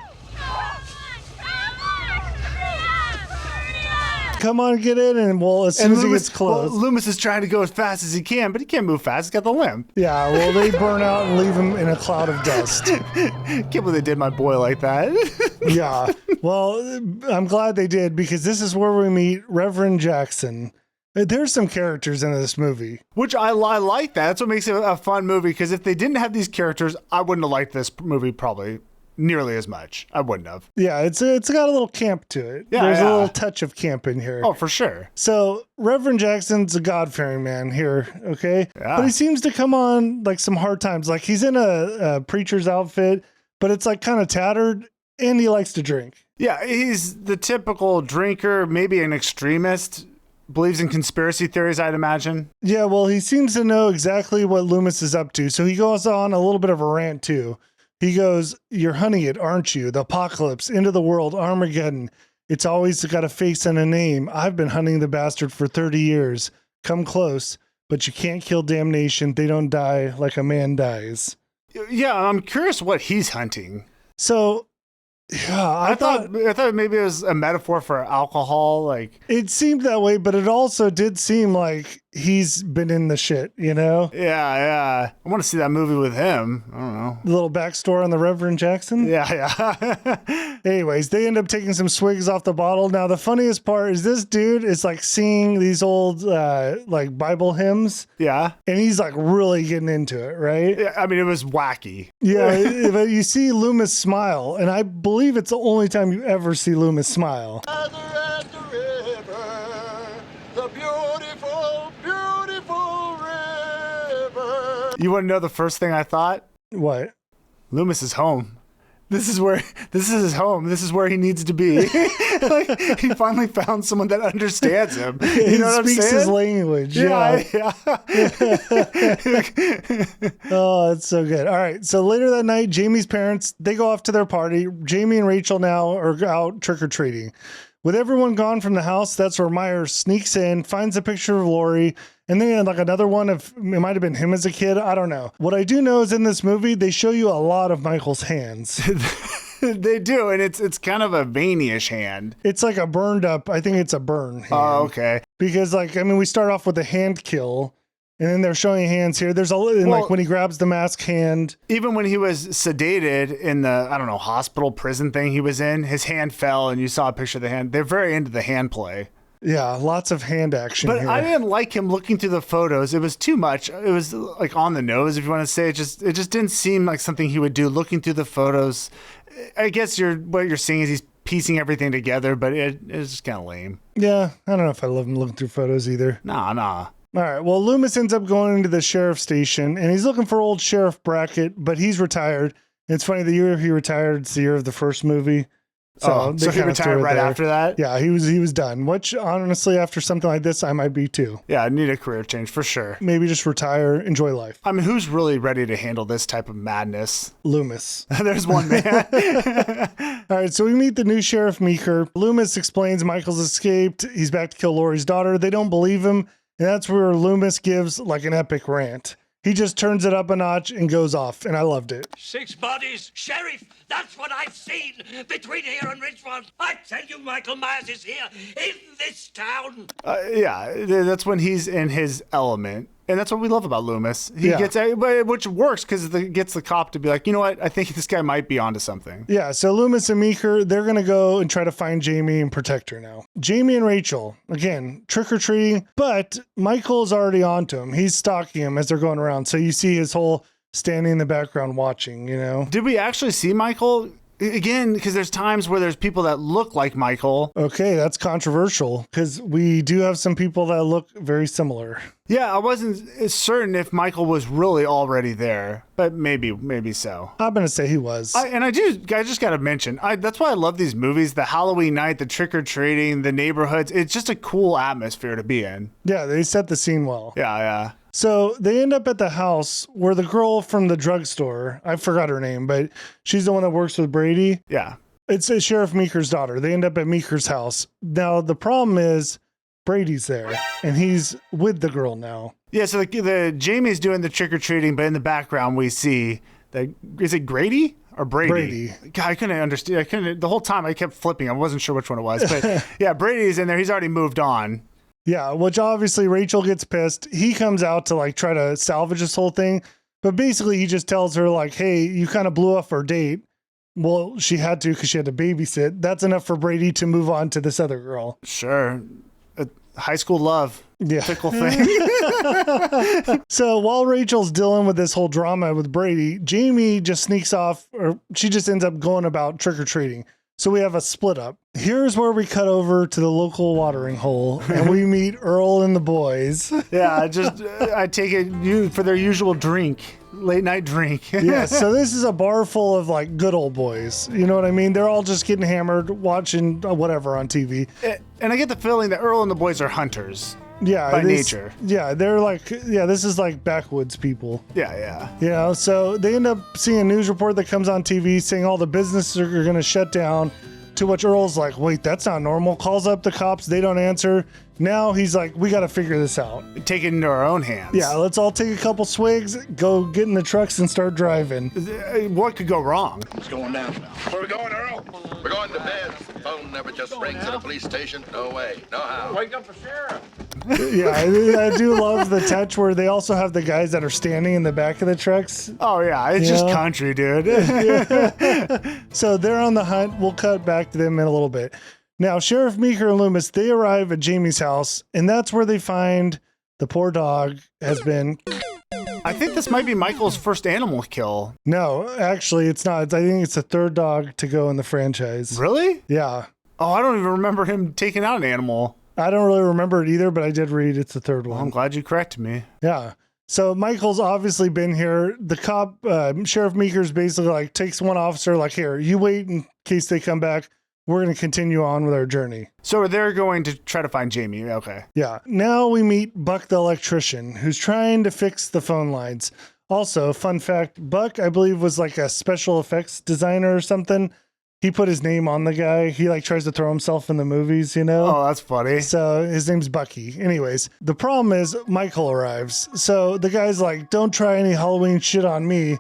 come on, get in. And well, as soon as he gets close. Well, Loomis is trying to go as fast as he can, but he can't move fast. He's got the limp. Yeah, well, they burn out and leave him in a cloud of dust. Can't believe they did my boy like that. Yeah. Well, I'm glad they did, because this is where we meet Reverend Jackson. There's some characters in this movie. Which I like that. That's what makes it a fun movie, because if they didn't have these characters, I wouldn't have liked this movie probably nearly as much. I wouldn't have. Yeah, it's got a little camp to it. Yeah, There's a little touch of camp in here. Oh, for sure. So Reverend Jackson's a God-fearing man here, okay? Yeah. But he seems to come on like some hard times. Like he's in a preacher's outfit, but it's like kind of tattered, and he likes to drink. Yeah, he's the typical drinker, maybe an extremist, believes in conspiracy theories, I'd imagine. Yeah, well, he seems to know exactly what Loomis is up to. So he goes on a little bit of a rant too. He goes, "You're hunting it, aren't you? The apocalypse, end of the world, Armageddon. It's always got a face and a name. I've been hunting the bastard for 30 years. Come close, but you can't kill damnation. They don't die like a man dies." Yeah, I'm curious what he's hunting. So, yeah, I thought maybe it was a metaphor for alcohol. Like, it seemed that way, but it also did seem like he's been in the shit, you know? Yeah. I want to see that movie with him. I don't know. The little backstory on the Reverend Jackson? Yeah. Anyways, they end up taking some swigs off the bottle. Now, the funniest part is this dude is like singing these old like Bible hymns. Yeah. And he's like really getting into it, right? Yeah, I mean, it was wacky. Yeah, but you see Loomis smile, and I believe it's the only time you ever see Loomis smile. You want to know the first thing I thought? What? Loomis is home. This is his home. This is where he needs to be. Like, he finally found someone that understands him. You know what I'm saying? Speaks his language. Yeah. Oh, that's so good. All right. So later that night, Jamie's parents, they go off to their party. Jamie and Rachel now are out trick-or-treating. With everyone gone from the house, that's where Myers sneaks in, finds a picture of Lori, and then like another one of, it might have been him as a kid. I don't know. What I do know is in this movie, they show you a lot of Michael's hands. They do, and it's kind of a veiny-ish hand. It's like a burned up, I think it's a burn hand. Oh, okay. Because like, I mean, we start off with a hand kill, and then they're showing hands here. There's like when he grabs the mask hand. Even when he was sedated in the, I don't know, hospital prison thing he was in, his hand fell and you saw a picture of the hand. They're very into the hand play. Yeah, lots of hand action But here. I didn't like him looking through the photos. It was too much. It was like on the nose, if you want to say it. It just didn't seem like something he would do looking through the photos. I guess what you're seeing is he's piecing everything together, but it's just kind of lame. Yeah, I don't know if I love him looking through photos either. Nah. All right, well, Loomis ends up going into the sheriff's station, and he's looking for old Sheriff Brackett, but he's retired. And it's funny, the year he retired, it's the year of the first movie. So he retired right after that? Yeah, he was done, which honestly, after something like this, I might be too. Yeah, I need a career change for sure. Maybe just retire, enjoy life. I mean, who's really ready to handle this type of madness? Loomis. There's one man. All right, so we meet the new Sheriff Meeker. Loomis explains Michael's escaped. He's back to kill Lori's daughter. They don't believe him. And that's where Loomis gives like an epic rant. He just turns it up a notch and goes off, and I loved it. 6 bodies, Sheriff, that's what I've seen between here and Richmond. I tell you, Michael Myers is here in this town. Yeah, that's when he's in his element. And that's what we love about Loomis. He gets, which works because it gets the cop to be like, you know what? I think this guy might be onto something. Yeah, so Loomis and Meeker, they're going to go and try to find Jamie and protect her now. Jamie and Rachel, again, trick-or-treating, but Michael's already onto him. He's stalking him as they're going around. So you see his whole standing in the background watching, you know? Did we actually see Michael? Again, because there's times where there's people that look like Michael. Okay, that's controversial because we do have some people that look very similar. Yeah, I wasn't certain if Michael was really already there, but maybe so. I'm going to say he was. I just got to mention, that's why I love these movies, the Halloween night, the trick-or-treating, the neighborhoods. It's just a cool atmosphere to be in. Yeah, they set the scene well. Yeah. So they end up at the house where the girl from the drugstore, I forgot her name, but she's the one that works with Brady. Yeah. It's Sheriff Meeker's daughter. They end up at Meeker's house. Now, the problem is Brady's there, and he's with the girl now. Yeah, so the Jamie's doing the trick-or-treating, but in the background we see Is it Grady or Brady? Brady. God, I couldn't understand. The whole time I kept flipping. I wasn't sure which one it was. But yeah, Brady's in there. He's already moved on. Yeah, which obviously Rachel gets pissed. He comes out to like try to salvage this whole thing. But basically he just tells her like, hey, you kind of blew off our date. Well, she had to because she had to babysit. That's enough for Brady to move on to this other girl. Sure. High school love. Yeah. Fickle thing. So while Rachel's dealing with this whole drama with Brady, Jamie just sneaks off, or she just ends up going about trick-or-treating. So we have a split up. Here's where we cut over to the local watering hole and we meet Earl and the boys. Yeah, I take it for their usual drink. Late night drink. Yeah, so this is a bar full of like good old boys. You know what I mean? They're all just getting hammered, watching whatever on TV. And I get the feeling that Earl and the boys are hunters. Yeah, by nature. Yeah, they're like, this is like backwoods people. Yeah. You know, so they end up seeing a news report that comes on TV saying all the businesses are going to shut down. To which Earl's like, wait, that's not normal. Calls up the cops. They don't answer. Now he's like, we got to figure this out. Take it into our own hands. Yeah, let's all take a couple swigs, go get in the trucks and start driving. What could go wrong? What's going down? Where we going, Earl? We're going to bed. Phone never just rings at a police station. No way. No how. Wake up the sheriff. Yeah, I do love the touch where they also have the guys that are standing in the back of the trucks. Oh, yeah. It's just country, dude. So they're on the hunt. We'll cut back to them in a little bit. Now, Sheriff Meeker and Loomis, they arrive at Jamie's house, and that's where they find the poor dog has been... I think this might be Michael's first animal kill. No, actually, it's not. I think it's the third dog to go in the franchise. Really? Yeah. Oh, I don't even remember him taking out an animal. I don't really remember it either, but I did read it's the third one. Well, I'm glad you corrected me. Yeah. So Michael's obviously been here. The cop, Sheriff Meeker's basically like takes one officer, like, here, you wait in case they come back. We're going to continue on with our journey. So they're going to try to find Jamie. Okay. Yeah. Now we meet Buck the electrician, who's trying to fix the phone lines. Also, fun fact, Buck, I believe, was like a special effects designer or something. He put his name on the guy. He like tries to throw himself in the movies, you know? Oh, that's funny. So his name's Bucky. Anyways, the problem is Michael arrives. So the guy's like, don't try any Halloween shit on me.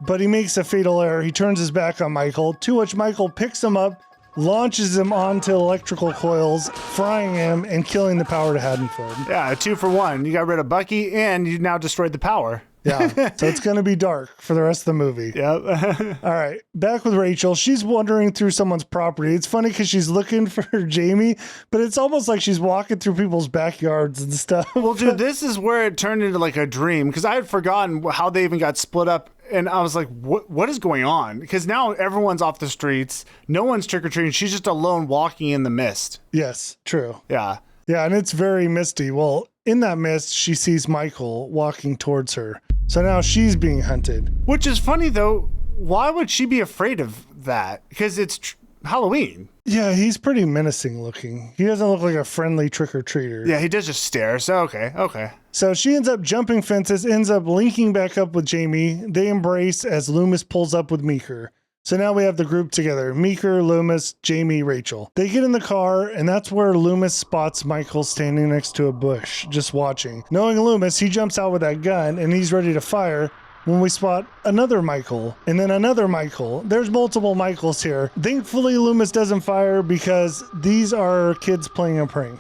But he makes a fatal error. He turns his back on Michael, to which Michael picks him up, launches him onto electrical coils, frying him and killing the power to Haddonfield. Yeah, a 2-for-1. You got rid of Bucky and you now destroyed the power. Yeah, so it's going to be dark for the rest of the movie. Yep. All right, back with Rachel. She's wandering through someone's property. It's funny because she's looking for Jamie, but it's almost like she's walking through people's backyards and stuff. Well, dude, this is where it turned into like a dream because I had forgotten how they even got split up. And I was like, what is going on? Because now everyone's off the streets. No one's trick-or-treating. She's just alone walking in the mist. Yes, true. Yeah. Yeah, and it's very misty. Well, in that mist, she sees Michael walking towards her. So now she's being hunted. Which is funny, though. Why would she be afraid of that? Because it's Halloween. Yeah, he's pretty menacing looking. He doesn't look like a friendly trick-or-treater. Yeah, he does just stare. So, okay. So she ends up jumping fences, ends up linking back up with Jamie. They embrace as Loomis pulls up with Meeker. So now we have the group together. Meeker, Loomis, Jamie, Rachel. They get in the car, and that's where Loomis spots Michael standing next to a bush, just watching. Knowing Loomis, he jumps out with that gun, and he's ready to fire when we spot another Michael, and then another Michael. There's multiple Michaels here. Thankfully, Loomis doesn't fire because these are kids playing a prank.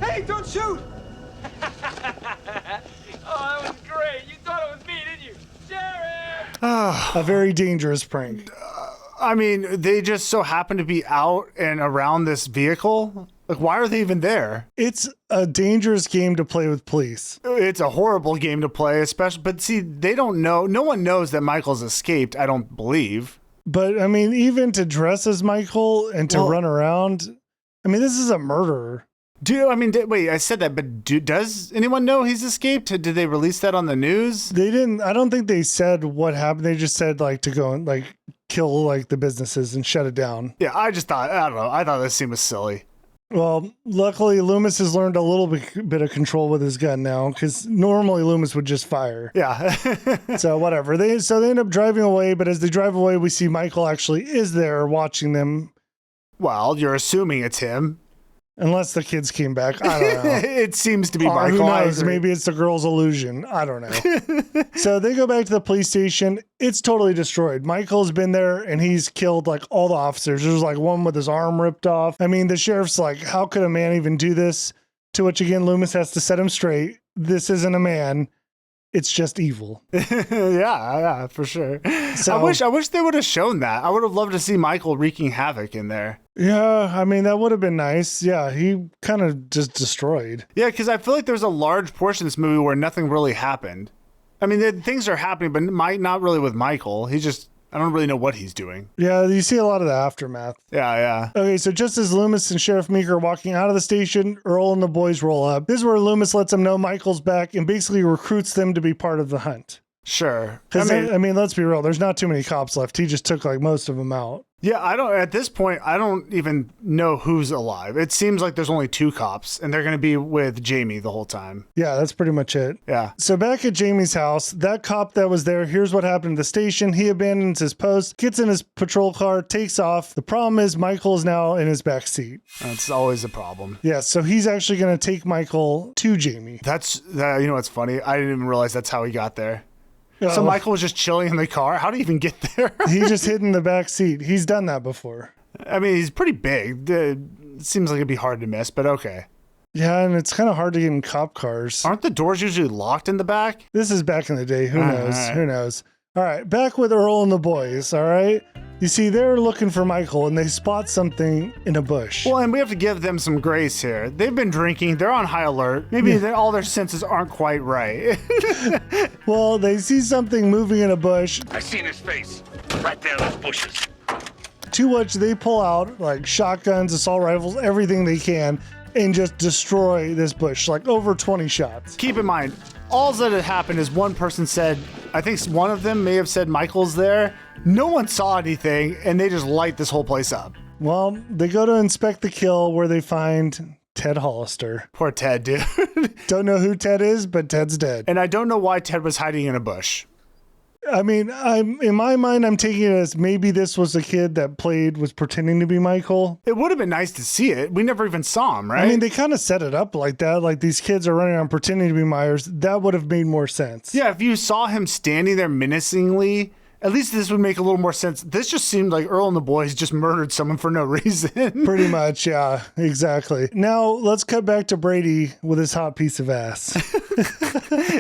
Hey, don't shoot! Oh, that was great. You thought it was me, didn't you? Sheriff! A very dangerous prank. I mean, they just so happen to be out and around this vehicle. Like, why are they even there? It's a dangerous game to play with police. It's a horrible game to play, especially. But see, they don't know. No one knows that Michael's escaped, I don't believe. But, I mean, even to dress as Michael and to run around, I mean, this is a murderer. Wait, I said that, but does anyone know he's escaped? Did they release that on the news? They didn't. I don't think they said what happened. They just said, like, to go and, like, kill, like, the businesses and shut it down. Yeah, I don't know. I thought this scene was silly. Well, luckily, Loomis has learned a little bit of control with his gun now, because normally Loomis would just fire. Yeah. So whatever. They end up driving away, but as they drive away, we see Michael actually is there watching them. Well, you're assuming it's him. Unless the kids came back. I don't know. It seems to be Or Michael. who I knows? agree. Maybe it's the girl's illusion. I don't know. So they go back to the police station. It's totally destroyed. Michael's been there and he's killed like all the officers. There's like one with his arm ripped off. I mean, the sheriff's like, how could a man even do this? To which again, Loomis has to set him straight. This isn't a man. It's just evil. yeah, for sure. So, I wish they would have shown that. I would have loved to see Michael wreaking havoc in there. Yeah, I mean, that would have been nice. Yeah, he kind of just destroyed. Yeah, because I feel like there's a large portion of this movie where nothing really happened. I mean, things are happening, but not really with Michael. I don't really know what he's doing. Yeah, you see a lot of the aftermath. Yeah. Okay, so just as Loomis and Sheriff Meeker are walking out of the station, Earl and the boys roll up. This is where Loomis lets them know Michael's back and basically recruits them to be part of the hunt. Sure. Because, I mean, let's be real. There's not too many cops left. He just took like most of them out. Yeah, at this point, I don't even know who's alive. It seems like there's only 2 cops, and they're going to be with Jamie the whole time. Yeah, that's pretty much it. Yeah. So back at Jamie's house, that cop that was there, here's what happened at the station. He abandons his post, gets in his patrol car, takes off. The problem is Michael is now in his back seat. That's always a problem. Yeah, so he's actually going to take Michael to Jamie. You know what's funny? I didn't even realize that's how he got there. Oh. So Michael was just chilling in the car? How did he even get there? He just hid in the back seat. He's done that before. I mean, he's pretty big. It seems like it'd be hard to miss, but okay. Yeah, and it's kind of hard to get in cop cars. Aren't the doors usually locked in the back? This is back in the day. Who knows? right. Who knows? All right, back with Earl and the boys, all right? You see, they're looking for Michael, and they spot something in a bush. Well, and we have to give them some grace here. They've been drinking. They're on high alert. Maybe all their senses aren't quite right. Well, they see something moving in a bush. I seen his face. Right there in those bushes. To which they pull out, like, shotguns, assault rifles, everything they can, and just destroy this bush, like over 20 shots. Keep in mind, all that had happened is one person said, I think one of them may have said Michael's there. No one saw anything, and they just light this whole place up. Well, they go to inspect the kill where they find Ted Hollister. Poor Ted, dude. Don't know who Ted is, but Ted's dead. And I don't know why Ted was hiding in a bush. I mean, in my mind, I'm taking it as maybe this was a kid that was pretending to be Michael. It would have been nice to see it. We never even saw him, right? I mean, they kind of set it up like that. Like these kids are running around pretending to be Myers. That would have made more sense. Yeah, if you saw him standing there menacingly, at least this would make a little more sense. This just seemed like Earl and the boys just murdered someone for no reason. Pretty much, yeah, exactly. Now, let's cut back to Brady with his hot piece of ass.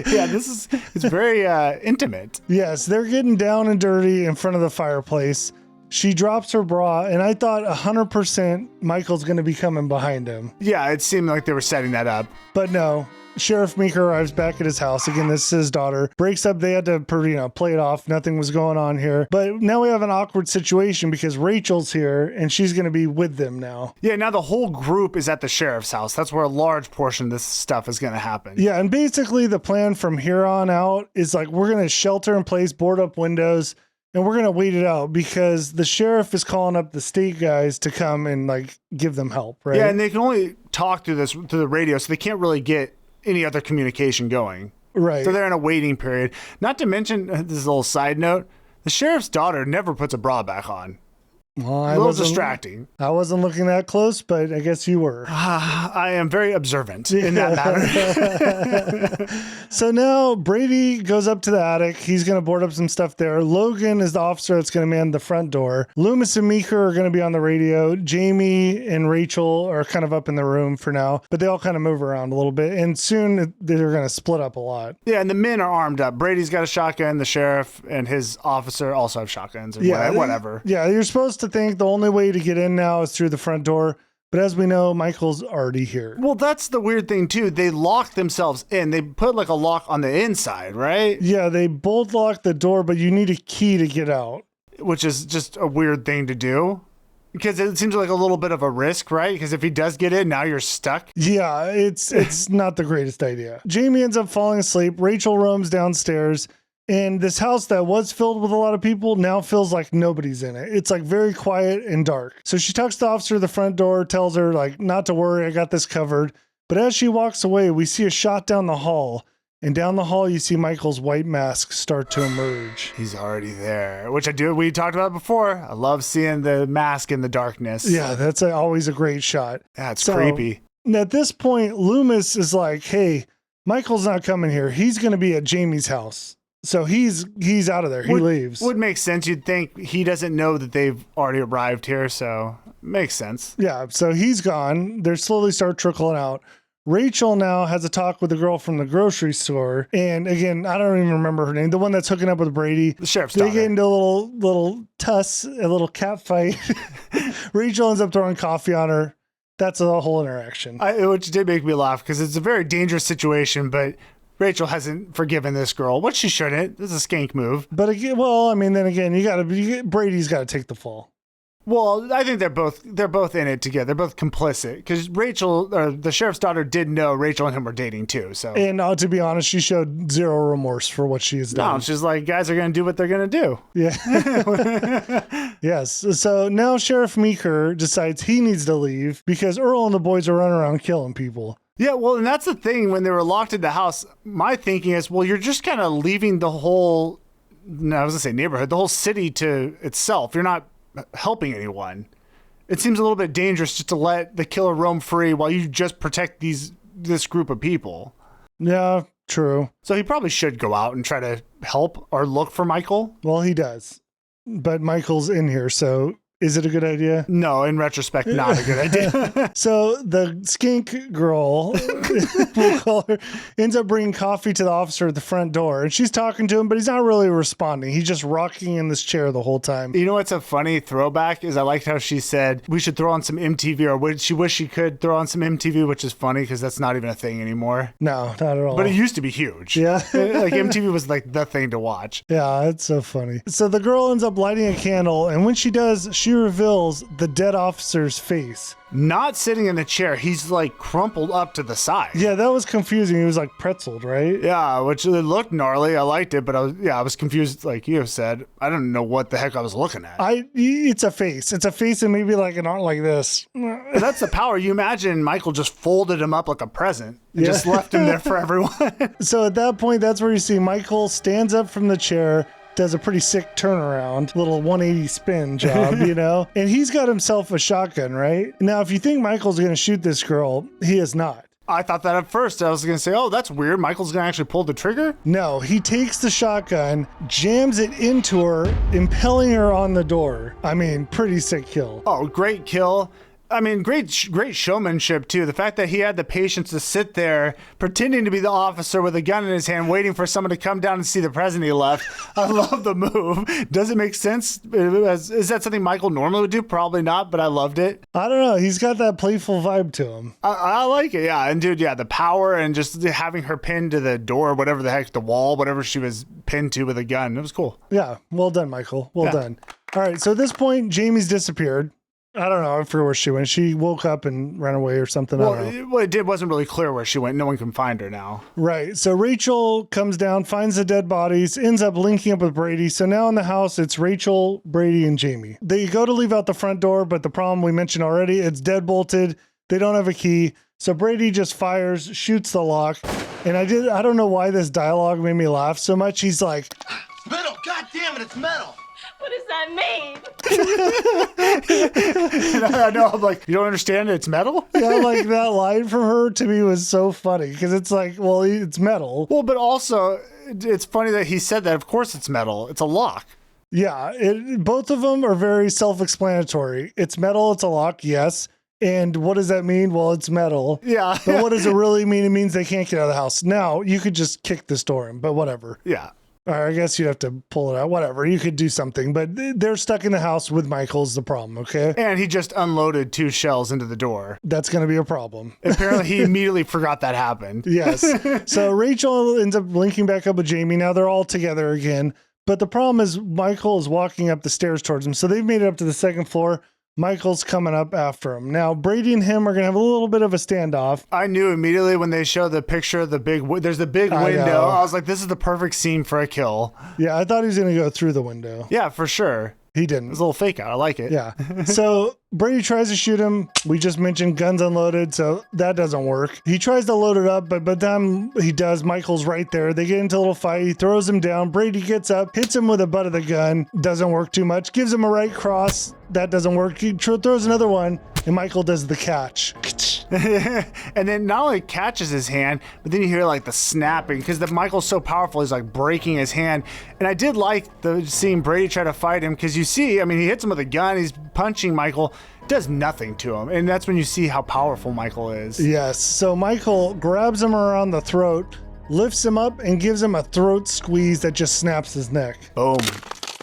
Yeah, it's very intimate. Yes, they're getting down and dirty in front of the fireplace. She drops her bra, and I thought 100% Michael's going to be coming behind him. Yeah, it seemed like they were setting that up. But no. Sheriff Meeker arrives back at his house. Again, this is his daughter. Breaks up. They had to, play it off. Nothing was going on here. But now we have an awkward situation because Rachel's here, and she's going to be with them now. Yeah, now the whole group is at the sheriff's house. That's where a large portion of this stuff is going to happen. Yeah, and basically the plan from here on out is like we're going to shelter in place, board up windows, and we're going to wait it out because the sheriff is calling up the state guys to come and like give them help, right? Yeah, and they can only talk through the radio, so they can't really get any other communication going. Right. So they're in a waiting period. Not to mention, this is a little side note, the sheriff's daughter never puts a bra back on. Well, A little distracting. I wasn't looking that close, but I guess you were. I am very observant in that matter. So now Brady goes up to the attic. He's going to board up some stuff there. Logan is the officer that's going to man the front door. Loomis and Meeker are going to be on the radio. Jamie and Rachel are kind of up in the room for now, but they all kind of move around a little bit. And soon they're going to split up a lot. Yeah, and the men are armed up. Brady's got a shotgun. The sheriff and his officer also have shotguns or whatever. Yeah, you're supposed to think the only way to get in now is through the front door. But as we know, Michael's already here. Well, that's the weird thing, too. They locked themselves in. They put like a lock on the inside, right? Yeah, they both locked the door, but you need a key to get out. Which is just a weird thing to do. Because it seems like a little bit of a risk, right? Because if he does get in, now you're stuck. Yeah, it's not the greatest idea. Jamie ends up falling asleep. Rachel roams downstairs. And this house that was filled with a lot of people now feels like nobody's in it. It's like very quiet and dark. So she tucks the officer at the front door, tells her like not to worry, I got this covered. But as she walks away, we see a shot down the hall. And down the hall, you see Michael's white mask start to emerge. He's already there, which we talked about before. I love seeing the mask in the darkness. Yeah, that's always a great shot. That's creepy. At this point, Loomis is like, hey, Michael's not coming here. He's going to be at Jamie's house. So he's out of there. He leaves. Would make sense. You'd think he doesn't know that they've already arrived here, so makes sense. Yeah, so he's gone. They slowly start trickling out. Rachel now has a talk with the girl from the grocery store. And again, I don't even remember her name. The one that's hooking up with Brady. The sheriff's They daughter. get into a little tuss, a little cat fight. Rachel ends up throwing coffee on her. That's a whole interaction. Which did make me laugh because it's a very dangerous situation, but Rachel hasn't forgiven this girl, which she shouldn't. This is a skank move. But again, then again, Brady's got to take the fall. Well, I think they're both in it together. They're both complicit because Rachel, or the sheriff's daughter, did know Rachel and him were dating too. So, and to be honest, she showed zero remorse for what she has done. No, she's like, guys are going to do what they're going to do. Yeah. Yes. So now Sheriff Meeker decides he needs to leave because Earl and the boys are running around killing people. Yeah, well, and that's the thing. When they were locked in the house, my thinking is, well, you're just kind of leaving the whole, neighborhood, the whole city to itself. You're not helping anyone. It seems a little bit dangerous just to let the killer roam free while you just protect this group of people. Yeah, true. So he probably should go out and try to help or look for Michael. Well, he does. But Michael's in here, so is it a good idea? No, in retrospect, not a good idea. So the skink girl, we'll call her, ends up bringing coffee to the officer at the front door. And she's talking to him, but he's not really responding. He's just rocking in this chair the whole time. You know what's a funny throwback is I liked how she said we should throw on some MTV, or she wished she could throw on some MTV, which is funny because that's not even a thing anymore. No, not at all. But it used to be huge. Yeah. Like MTV was like the thing to watch. Yeah, it's so funny. So the girl ends up lighting a candle, and when she does, she reveals the dead officer's face. Not sitting in the chair. He's like crumpled up to the side. Yeah, that was confusing. He was like pretzeled, right? Yeah, which it looked gnarly. I liked it, but I was confused like you have said. I don't know what the heck I was looking at. It's a face. It's a face and maybe like an arm like this. But that's the power. You imagine Michael just folded him up like a present and just left him there for everyone. So at that point, that's where you see Michael stands up from the chair, does a pretty sick turnaround, little 180 spin job, and he's got himself a shotgun, right? Now, if you think Michael's going to shoot this girl, he is not. I thought that at first. I was going to say, oh, that's weird. Michael's going to actually pull the trigger? No, he takes the shotgun, jams it into her, impelling her on the door. I mean, pretty sick kill. Oh, great kill. I mean, great showmanship, too. The fact that he had the patience to sit there pretending to be the officer with a gun in his hand, waiting for someone to come down and see the president he left. I love the move. Does it make sense? Is that something Michael normally would do? Probably not, but I loved it. I don't know. He's got that playful vibe to him. I like it, yeah. And dude, yeah, the power and just having her pinned to the door, whatever the heck, the wall, whatever she was pinned to with a gun. It was cool. Yeah, well done, Michael. Well done. All right, so at this point, Jamie's disappeared. I don't know. I forget where she went. She woke up and ran away or something. Well, I don't know. What it wasn't really clear where she went. No one can find her now. Right. So Rachel comes down, finds the dead bodies, ends up linking up with Brady. So now in the house, it's Rachel, Brady, and Jamie. They go to leave out the front door, but the problem we mentioned already, it's deadbolted. They don't have a key. So Brady just fires, shoots the lock. And I don't know why this dialogue made me laugh so much. He's like, It's metal! God damn it, it's metal! What does that mean? I know, I'm like, you don't understand it? It's metal? yeah, like that line from her to me was so funny because it's like, well, it's metal. Well, but also, it's funny that he said that. Of course it's metal. It's a lock. Yeah, both of them are very self-explanatory. It's metal, it's a lock, yes. And what does that mean? Well, it's metal. Yeah. But what does it really mean? It means they can't get out of the house. Now, you could just kick this door in, but whatever. Yeah. I guess you'd have to pull it out. Whatever. You could do something, but they're stuck in the house with Michael's the problem, okay? And he just unloaded 2 shells into the door. That's going to be a problem. Apparently, he immediately forgot that happened. Yes. So Rachel ends up linking back up with Jamie. Now they're all together again. But the problem is Michael is walking up the stairs towards him. So they've made it up to the second floor. Michael's coming up after him. Now, Brady and him are going to have a little bit of a standoff. I knew immediately when they showed the picture of there's the big window. I was like, this is the perfect scene for a kill. Yeah, I thought he was going to go through the window. Yeah, for sure. He didn't. It was a little fake out. I like it. Yeah. So Brady tries to shoot him. We just mentioned guns unloaded, so that doesn't work. He tries to load it up, but by the time he does, Michael's right there. They get into a little fight. He throws him down. Brady gets up, hits him with the butt of the gun. Doesn't work too much. Gives him a right cross. That doesn't work. He throws another one, and Michael does the catch. And then not only catches his hand, but then you hear like the snapping because Michael's so powerful, he's like breaking his hand. And I did like the seeing Brady try to fight him because you see, I mean, he hits him with a gun, he's punching Michael, does nothing to him. And that's when you see how powerful Michael is. Yes. So Michael grabs him around the throat, lifts him up, and gives him a throat squeeze that just snaps his neck. Boom.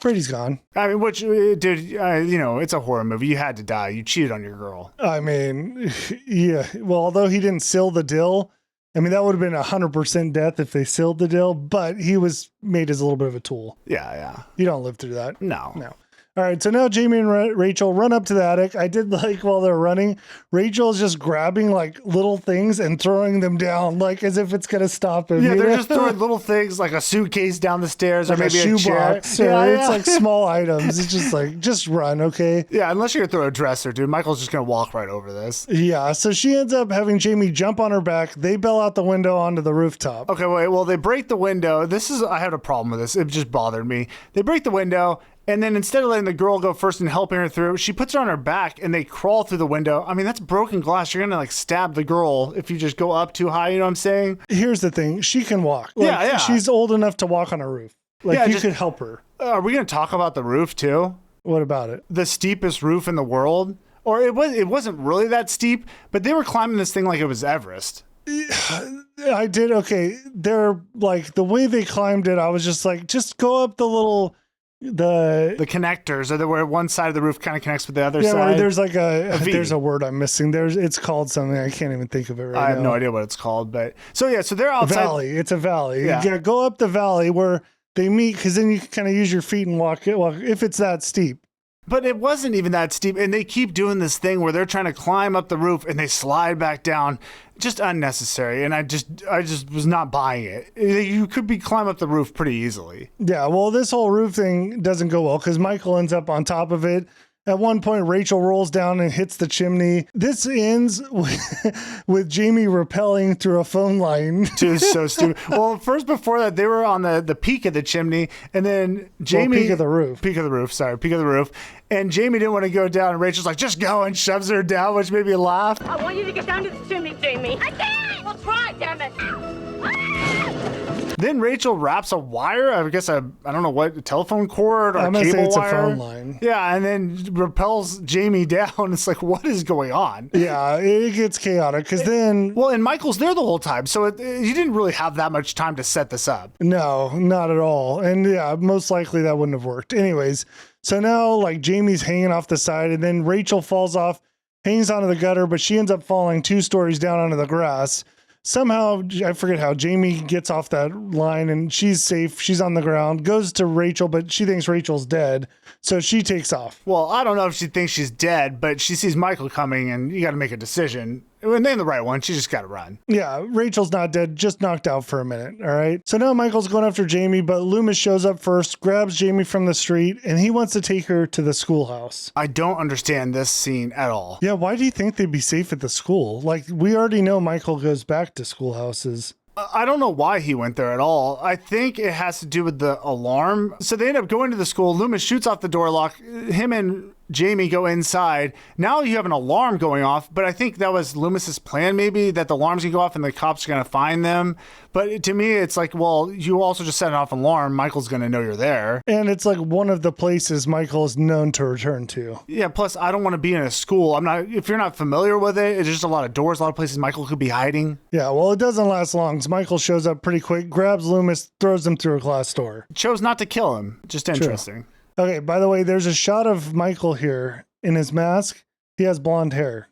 Brady's gone. I mean, dude, you know, it's a horror movie. You had to die. You cheated on your girl. I mean, yeah. Well, although he didn't seal the deal, I mean, that would have been 100% death if they sealed the deal, but he was made as a little bit of a tool. Yeah. You don't live through that. No. All right, so now Jamie and Rachel run up to the attic. I did like while they're running, Rachel's just grabbing like little things and throwing them down, like as if it's gonna stop him. Yeah, they're just throwing little things like a suitcase down the stairs, like or maybe a shoebox. It's like small items. It's just like, just run, okay? Yeah, unless you're gonna throw a dresser, dude. Michael's just gonna walk right over this. Yeah, so she ends up having Jamie jump on her back. They bail out the window onto the rooftop. Okay, wait. Well, they break the window. I had a problem with this. It just bothered me. They break the window. And then instead of letting the girl go first and helping her through, she puts her on her back and they crawl through the window. I mean, that's broken glass. You're going to like stab the girl if you just go up too high. You know what I'm saying? Here's the thing. She can walk. Like, yeah. She's old enough to walk on a roof. Like you could help her. Are we going to talk about the roof too? What about it? The steepest roof in the world? Or it wasn't really that steep, but they were climbing this thing like it was Everest. I did. Okay. They're like, the way they climbed it, I was just like, just go up the little... The connectors, or where one side of the roof kind of connects with the other side. Yeah, there's like there's a word I'm missing. It's called something. I can't even think of it right now. I have no idea what it's called, but so they're outside. Valley. It's a valley. Yeah. You go up the valley where they meet, because then you can kind of use your feet and walk it. Well, if it's that steep. But it wasn't even that steep, and they keep doing this thing where they're trying to climb up the roof and they slide back down. Just unnecessary, and I just was not buying it. You could climb up the roof pretty easily. Yeah, well, this whole roof thing doesn't go well because Michael ends up on top of it. At one point, Rachel rolls down and hits the chimney. This ends with Jamie rappelling through a phone line. Dude, so stupid. Well, first, before that, they were on the peak of the chimney, and then Jamie... peak of the roof. Peak of the roof. And Jamie didn't want to go down, and Rachel's like, just go, and shoves her down, which made me laugh. I want you to get down to the chimney, Jamie. I can't! Well, try, damn it! Then Rachel wraps a wire, I guess I don't know what, a telephone cord or I'm a gonna cable say it's wire. A phone line. Yeah, and then repels Jamie down. It's like, what is going on? Yeah, it gets chaotic because then... Well, and Michael's there the whole time, so you didn't really have that much time to set this up. No, not at all. And yeah, most likely that wouldn't have worked. Anyways, so now like Jamie's hanging off the side, and then Rachel falls off, hangs onto the gutter, but she ends up falling 2 stories down onto the grass. Somehow, I forget how, Jamie gets off that line and she's safe. She's on the ground, goes to Rachel, but she thinks Rachel's dead. So she takes off. Well, I don't know if she thinks she's dead, but she sees Michael coming and you got to make a decision. And then the right one, she just got to run. Yeah, Rachel's not dead, just knocked out for a minute, all right? So now Michael's going after Jamie, but Loomis shows up first, grabs Jamie from the street, and he wants to take her to the schoolhouse. I don't understand this scene at all. Yeah, why do you think they'd be safe at the school? Like, we already know Michael goes back to schoolhouses. I don't know why he went there at all. I think it has to do with the alarm. So they end up going to the school. Loomis shoots off the door lock. Him and Jamie go inside. Now you have an alarm going off, but I think that was Loomis's plan, maybe, that the alarm's gonna go off and the cops are gonna find them. But to me, it's like, well, you also just set off an alarm. Michael's gonna know you're there. And it's like one of the places Michael is known to return to. Yeah, plus I don't want to be in a school. If you're not familiar with it, it's just a lot of doors, a lot of places Michael could be hiding. Yeah, well, it doesn't last long. Michael shows up pretty quick, grabs Loomis, throws him through a glass door. Chose not to kill him. Just interesting. True. Okay, by the way, there's a shot of Michael here in his mask. He has blonde hair.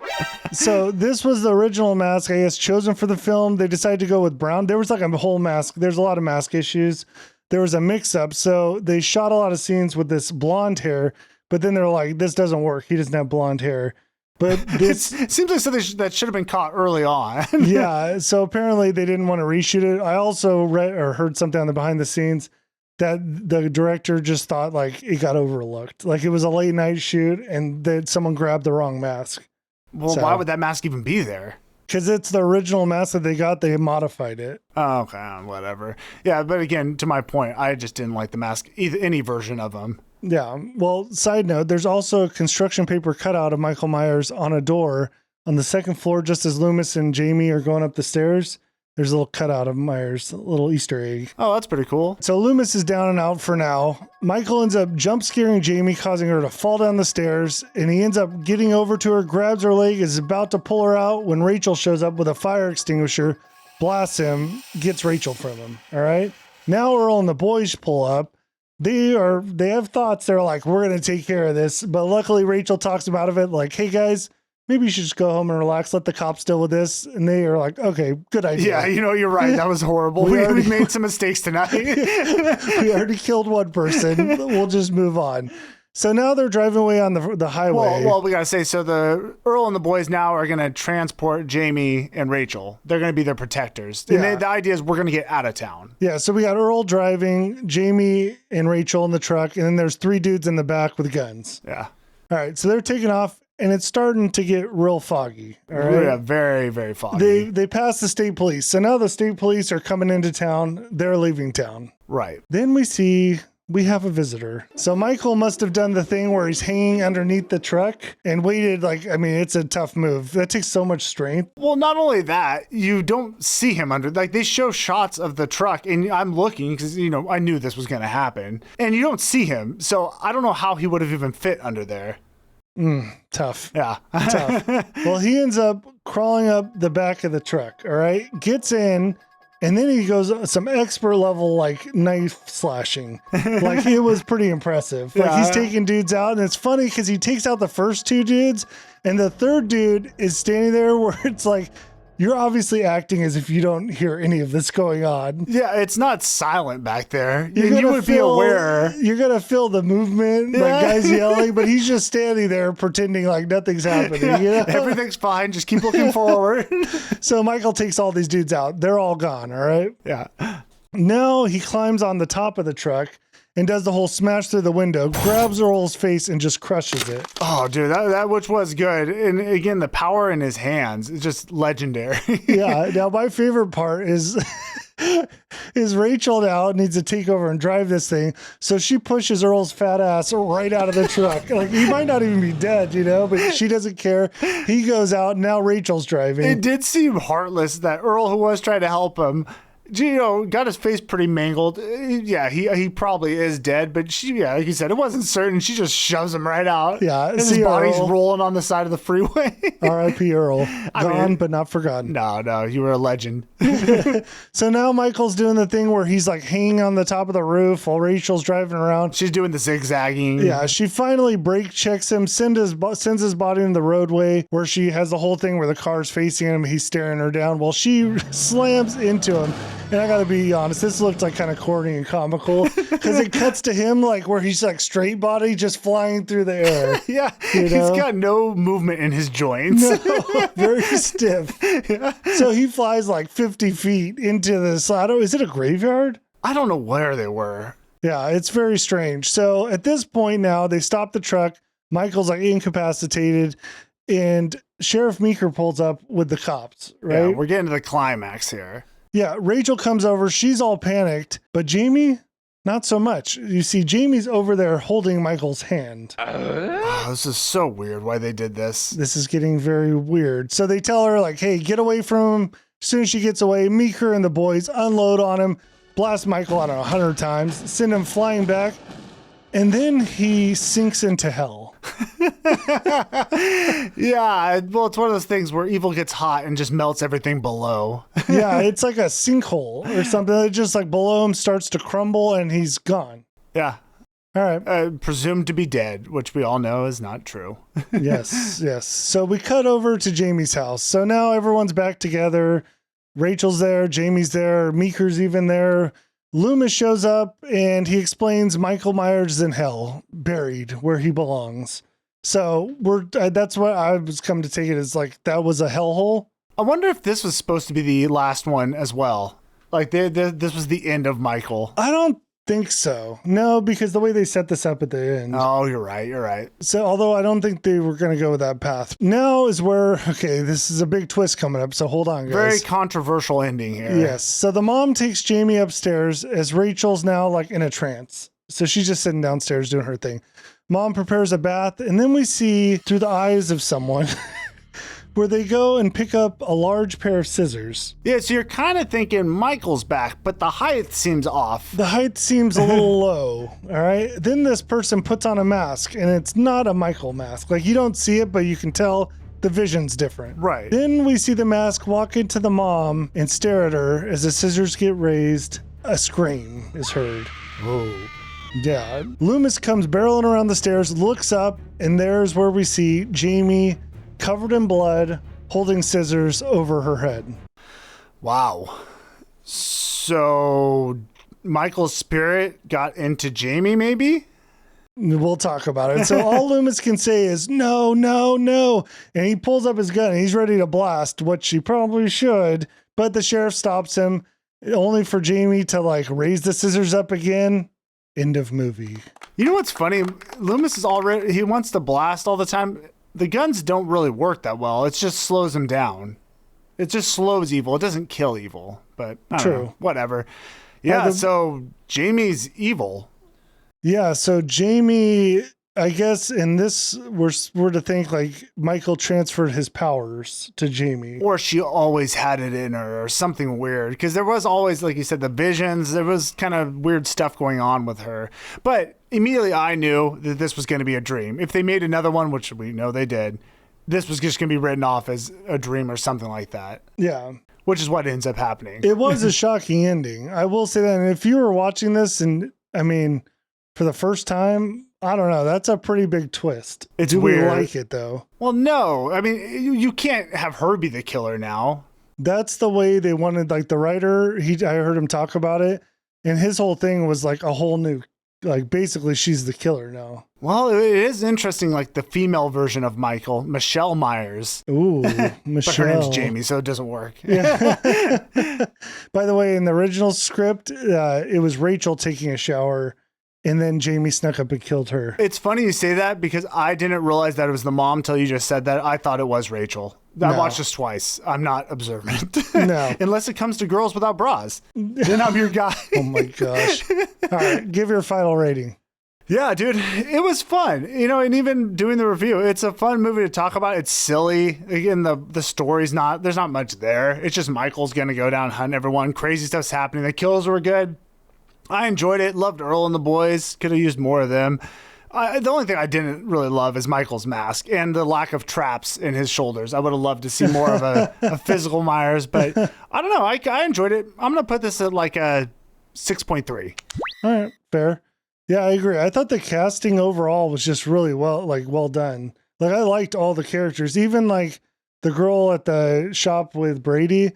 So this was the original mask, I guess, chosen for the film. They decided to go with brown. There was like a whole mask. There's a lot of mask issues. There was a mix-up. So they shot a lot of scenes with this blonde hair, but then they're like, this doesn't work. He doesn't have blonde hair. But this it seems like something that should have been caught early on. Yeah, so apparently they didn't want to reshoot it. I also read or heard something on the behind the scenes. that the director just thought like it got overlooked. Like it was a late night shoot and that someone grabbed the wrong mask. Well, why would that mask even be there? Because it's the original mask that they got. They modified it. Oh, okay, whatever. Yeah, but again, to my point, I just didn't like the mask, any version of him. Yeah. Well, side note, there's also a construction paper cutout of Michael Myers on a door on the second floor, just as Loomis and Jamie are going up the stairs. There's a little cutout of Myers, a little Easter egg. Oh, that's pretty cool. So Loomis is down and out for now. Michael ends up jump scaring Jamie, causing her to fall down the stairs, and he ends up getting over to her, grabs her leg, is about to pull her out when Rachel shows up with a fire extinguisher, blasts him, gets Rachel from him. All right. Now Earl and the boys pull up. They have thoughts. They're like, we're going to take care of this. But luckily Rachel talks about it like, hey guys, maybe you should just go home and relax. Let the cops deal with this. And they are like, okay, good idea. Yeah, you're right. That was horrible. We made some mistakes tonight. We already killed one person. We'll just move on. So now they're driving away on the highway. Well, we got to say, so the Earl and the boys now are going to transport Jamie and Rachel. They're going to be their protectors. And the idea is we're going to get out of town. Yeah, so we got Earl driving, Jamie and Rachel in the truck, and then there's 3 dudes in the back with guns. Yeah. All right, so they're taking off. And it's starting to get real foggy. All right? Yeah, very, very foggy. They pass the state police. So now the state police are coming into town. They're leaving town. Right. Then we have a visitor. So Michael must have done the thing where he's hanging underneath the truck and waited. It's a tough move. That takes so much strength. Well, not only that, you don't see him under, they show shots of the truck and I'm looking because, I knew this was going to happen and you don't see him. So I don't know how he would have even fit under there. Tough. Yeah. Tough. Well, he ends up crawling up the back of the truck. All right. Gets in. And then he goes some expert level, knife slashing. It was pretty impressive. He's taking dudes out. And it's funny because he takes out the first 2 dudes. And the third dude is standing there where it's like, you're obviously acting as if you don't hear any of this going on. Yeah, it's not silent back there. You would be aware. You're going to feel the movement, guys yelling, but he's just standing there pretending like nothing's happening. Everything's fine. Just keep looking forward. So Michael takes all these dudes out. They're all gone, all right? Yeah. Now he climbs on the top of the truck and does the whole smash through the window, grabs Earl's face and just crushes it. Oh, dude, that which was good. And again, the power in his hands is just legendary. Yeah. Now, my favorite part is Rachel now needs to take over and drive this thing. So she pushes Earl's fat ass right out of the truck. He might not even be dead, but she doesn't care. He goes out. Now Rachel's driving. It did seem heartless that Earl, who was trying to help him, got his face pretty mangled. Yeah, he probably is dead, but like you said, it wasn't certain. She just shoves him right out. Yeah, and his body's rolling on the side of the freeway. R.I.P. Earl. Gone, but not forgotten. No, you were a legend. So now Michael's doing the thing where he's hanging on the top of the roof while Rachel's driving around. She's doing the zigzagging. Yeah, she finally brake checks him, sends his body in the roadway where she has the whole thing where the car's facing him. He's staring her down while she slams into him. And I gotta be honest, this looked kind of corny and comical because it cuts to him where he's straight body just flying through the air. Yeah, he's got no movement in his joints. No, very stiff. Yeah. So he flies 50 feet into this. Is it a graveyard? I don't know where they were. Yeah, it's very strange. So at this point now, they stop the truck. Michael's incapacitated, and Sheriff Meeker pulls up with the cops. Right, yeah, we're getting to the climax here. Yeah, Rachel comes over. She's all panicked, but Jamie, not so much. You see, Jamie's over there holding Michael's hand. Oh, this is so weird why they did this. This is getting very weird. So they tell her, hey, get away from him. As soon as she gets away, Meeker and the boys unload on him, blast Michael, 100 times, send him flying back, and then he sinks into hell. Yeah, well, it's one of those things where evil gets hot and just melts everything below. Yeah, it's like a sinkhole or something. It just below him starts to crumble and he's gone. Yeah. All right. Presumed to be dead, which we all know is not true. Yes. So we cut over to Jamie's house. So now everyone's back together. Rachel's there. Jamie's there. Meeker's even there. Loomis shows up and he explains Michael Myers is in hell, buried where he belongs. So that's what I was come to take it as that was a hellhole. I wonder if this was supposed to be the last one as well. This was the end of Michael. I don't think so. No, because the way they set this up at the end. Oh, you're right. So, although I don't think they were going to go with that path. Now is where, okay, this is a big twist coming up, so hold on, guys. Very controversial ending here. Yes. So the mom takes Jamie upstairs as Rachel's now like in a trance. So she's just sitting downstairs doing her thing. Mom prepares a bath, and then we see through the eyes of someone where they go and pick up a large pair of scissors. Yeah, so you're kind of thinking Michael's back, but the height seems off. The height seems a little low, all right? Then this person puts on a mask, and it's not a Michael mask. Like, you don't see it, but you can tell the vision's different. Right. Then we see the mask walk into the mom and stare at her as the scissors get raised. A scream is heard. Whoa. Yeah. Loomis comes barreling around the stairs, looks up, and there's where we see Jamie covered in blood, holding scissors over her head. Wow. So Michael's spirit got into Jamie, maybe? We'll talk about it. So all Loomis can say is, no, no, no. And he pulls up his gun and he's ready to blast, what she probably should. But the sheriff stops him, only for Jamie to like raise the scissors up again. End of movie. You know what's funny? Loomis is already, he wants to blast all the time. The guns don't really work that well. It just slows him down. It just slows evil. It doesn't kill evil, but I don't know, whatever. Yeah, so Jamie's evil. Yeah, so Jamie, I guess in this, we're to think like Michael transferred his powers to Jamie. Or she always had it in her or something weird. Because there was always, like you said, the visions. There was kind of weird stuff going on with her. But immediately I knew that this was going to be a dream. If they made another one, which we know they did, this was just going to be written off as a dream or something like that. Yeah. Which is what ends up happening. It was a shocking ending. I will say that. And if you were watching this and, I mean, for the first time, I don't know. That's a pretty big twist. It's Do weird. we like it, though? Well, no. I mean, you can't have her be the killer now. That's the way they wanted, like, the writer, I heard him talk about it, and his whole thing was, like, a whole new, like, basically she's the killer now. Well, it is interesting, like, the female version of Michael, Michelle Myers. Ooh, But Michelle. her name's Jamie, so it doesn't work. Yeah. By the way, in the original script, it was Rachel taking a shower, and then Jamie snuck up and killed her. It's funny you say that because I didn't realize that it was the mom until you just said that. I thought it was Rachel. I watched this twice. I'm not observant. No. Unless it comes to girls without bras. Then I'm your guy. Oh my gosh. All right, give your final rating. Yeah, dude, it was fun. You know, and even doing the review, it's a fun movie to talk about. It's silly. Again, the story's there's not much there. It's just Michael's going to go down hunting everyone. Crazy stuff's happening. The kills were good. I enjoyed it. Loved Earl and the boys. Could have used more of them. The only thing I didn't really love is Michael's mask and the lack of traps in his shoulders. I would have loved to see more of a physical Myers, but I don't know. I enjoyed it. I'm going to put this at like a 6.3. All right, fair. Yeah, I agree. I thought the casting overall was just really well done. Like, I liked all the characters, even like the girl at the shop with Brady.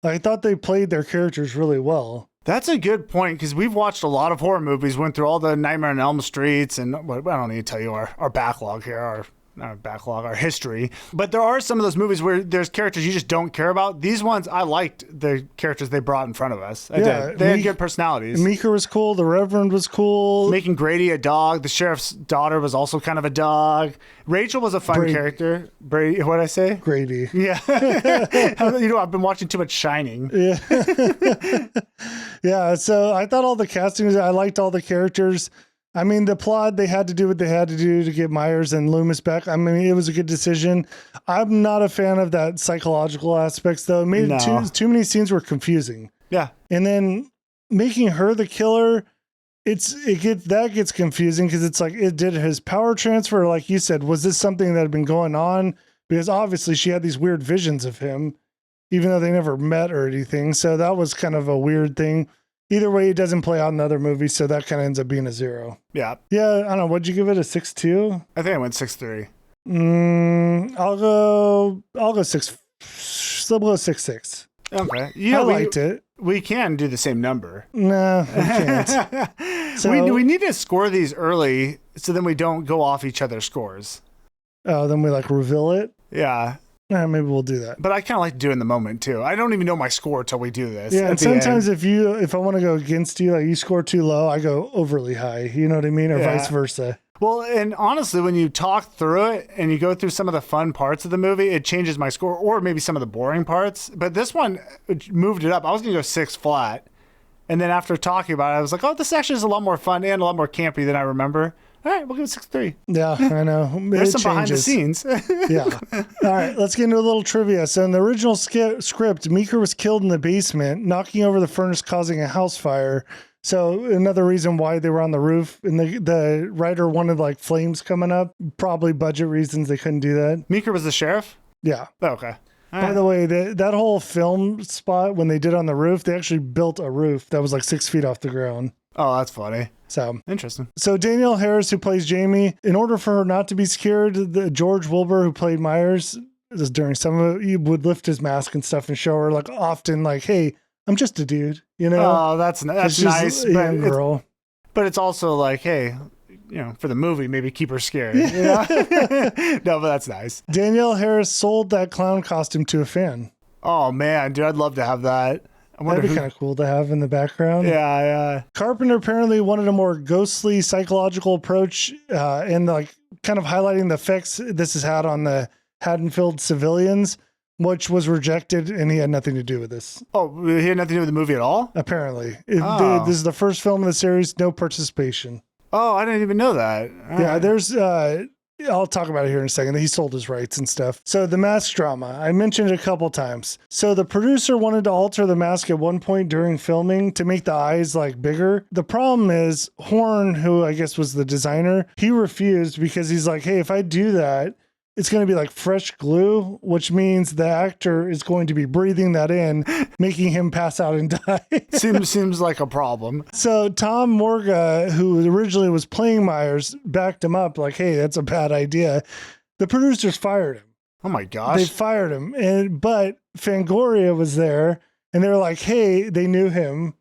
I thought they played their characters really well. That's a good point because we've watched a lot of horror movies, went through all the Nightmare on Elm Streets, and I don't need to tell you our backlog here, our history. But there are some of those movies where there's characters you just don't care about. These ones, I liked the characters they brought in front of us. I did. They had good personalities. Meeker was cool. The Reverend was cool. Making Grady a dog. The sheriff's daughter was also kind of a dog. Rachel was a fun character. Brady, what'd I say? Grady. Yeah. You know, I've been watching too much Shining. Yeah. Yeah, so I thought all the castings, I liked all the characters. I mean, the plot, they had to do what they had to do to get Myers and Loomis back. I mean, it was a good decision. I'm not a fan of that psychological aspects, though. It made too many scenes were confusing. Yeah. And then making her the killer, that gets confusing because it's like, it did his power transfer, like you said, was this something that had been going on? Because obviously she had these weird visions of him, even though they never met or anything. So that was kind of a weird thing. Either way, it doesn't play out in other movies, so that kind of ends up being a 0. Yeah. Yeah, I don't know. What'd you give it, a 6.2? I think I went 6.3. I'll go 6. Still below 6.6. Okay. I liked it. We can do the same number. No, we can't. So, we need to score these early so then we don't go off each other's scores. Oh, then we like reveal it? Yeah. Maybe we'll do that. But I kind of like to do it in the moment too. I don't even know my score until we do this. Yeah, and sometimes if I want to go against you, like you score too low, I go overly high. You know what I mean? Or vice versa. Well, and honestly, when you talk through it and you go through some of the fun parts of the movie, it changes my score, or maybe some of the boring parts. But this one moved it up. I was going to go 6 flat. And then after talking about it, I was like, oh, this actually is a lot more fun and a lot more campy than I remember. All right, we'll give it 6.3. Yeah, I know. There's some behind the scenes. Yeah. All right, let's get into a little trivia. So in the original script, Meeker was killed in the basement, knocking over the furnace, causing a house fire. So another reason why they were on the roof, and the writer wanted like flames coming up. Probably budget reasons they couldn't do that. Meeker was the sheriff? Yeah. Oh, okay. By the way, that whole film spot, when they did on the roof, they actually built a roof that was like 6 feet off the ground. Oh, that's funny. So interesting. So Danielle Harris, who plays Jamie, in order for her not to be scared, George Wilbur, who played Myers, during some of it, he would lift his mask and stuff and show her like often like, hey, I'm just a dude, you know? Oh, that's nice. But it's also like, hey, for the movie, maybe keep her scared. You know? No, but that's nice. Danielle Harris sold that clown costume to a fan. Oh, man, dude, I'd love to have that. That'd be kind of cool to have in the background. Yeah. Carpenter apparently wanted a more ghostly psychological approach and like kind of highlighting the effects this has had on the Haddonfield civilians, which was rejected, and he had nothing to do with this. Oh, he had nothing to do with the movie at all? Apparently. This is the first film in the series, no participation. Oh, I didn't even know that. Yeah, there's... I'll talk about it here in a second. He sold his rights and stuff. So the mask drama, I mentioned it a couple times. So the producer wanted to alter the mask at one point during filming to make the eyes like bigger. The problem is Horn, who I guess was the designer, he refused because he's like, hey, if I do that, it's going to be like fresh glue, which means the actor is going to be breathing that in, making him pass out and die. Seems like a problem. So Tom Morga, who originally was playing Myers, backed him up like, hey, that's a bad idea. The producers fired him. Oh my gosh. They fired him. But Fangoria was there, and they were like, hey, they knew him.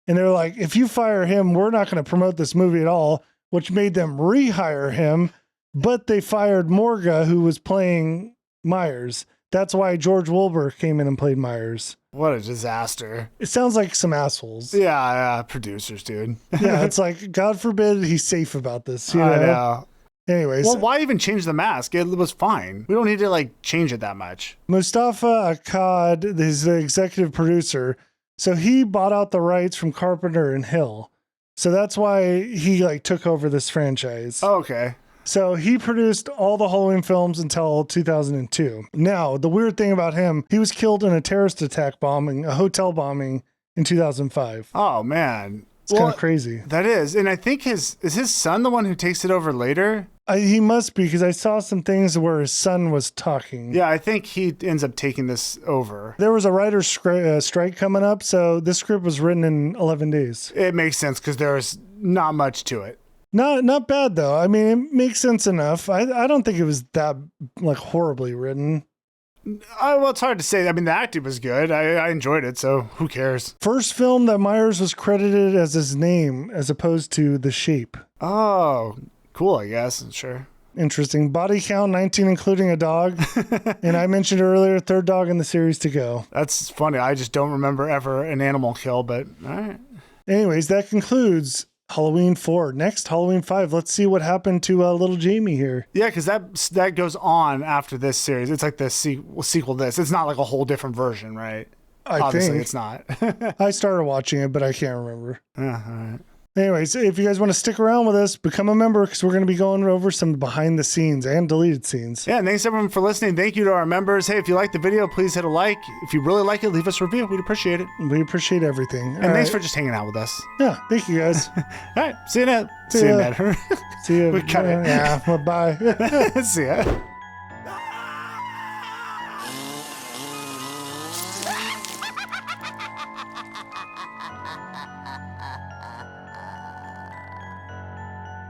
And they're like, if you fire him, we're not going to promote this movie at all, which made them rehire him. But they fired Morga, who was playing Myers. That's why George Wilbur came in and played Myers. What a disaster. It sounds like some assholes. Yeah, producers, dude. Yeah, it's like, God forbid he's safe about this. You know? I know. Anyways. Well, why even change the mask? It was fine. We don't need to like change it that much. Mustafa Akkad is the executive producer. So he bought out the rights from Carpenter and Hill. So that's why he like took over this franchise. Oh, okay. So he produced all the Halloween films until 2002. Now, the weird thing about him, he was killed in a terrorist attack bombing, a hotel bombing in 2005. Oh, man. It's kind of crazy. That is. And I think is his son the one who takes it over later? He must be, because I saw some things where his son was talking. Yeah, I think he ends up taking this over. There was a writer's strike coming up, so this script was written in 11 days. It makes sense because there's not much to it. Not bad, though. I mean, it makes sense enough. I don't think it was that like horribly written. Well, it's hard to say. I mean, the acting was good. I enjoyed it, so who cares? First film that Myers was credited as his name as opposed to The Shape. Oh, cool, I guess. Sure. Interesting. Body count 19, including a dog. And I mentioned earlier, third dog in the series to go. That's funny. I just don't remember ever an animal kill, but all right. Anyways, that concludes Halloween 4. Next, Halloween 5. Let's see what happened to little Jamie here. Yeah, because that goes on after this series. It's like the sequel to this. It's not like a whole different version, right? Obviously, it's not. I started watching it, but I can't remember. Yeah, all right. Anyways, if you guys want to stick around with us, become a member, because we're going to be going over some behind the scenes and deleted scenes. Yeah, and thanks everyone for listening. Thank you to our members. Hey, if you like the video, please hit a like. If you really like it, leave us a review. We'd appreciate it. We appreciate everything. And thanks for just hanging out with us. Yeah, thank you guys. All right, see you, Ned. See you, Ned. See you. We cut it. Yeah, well, bye. See ya.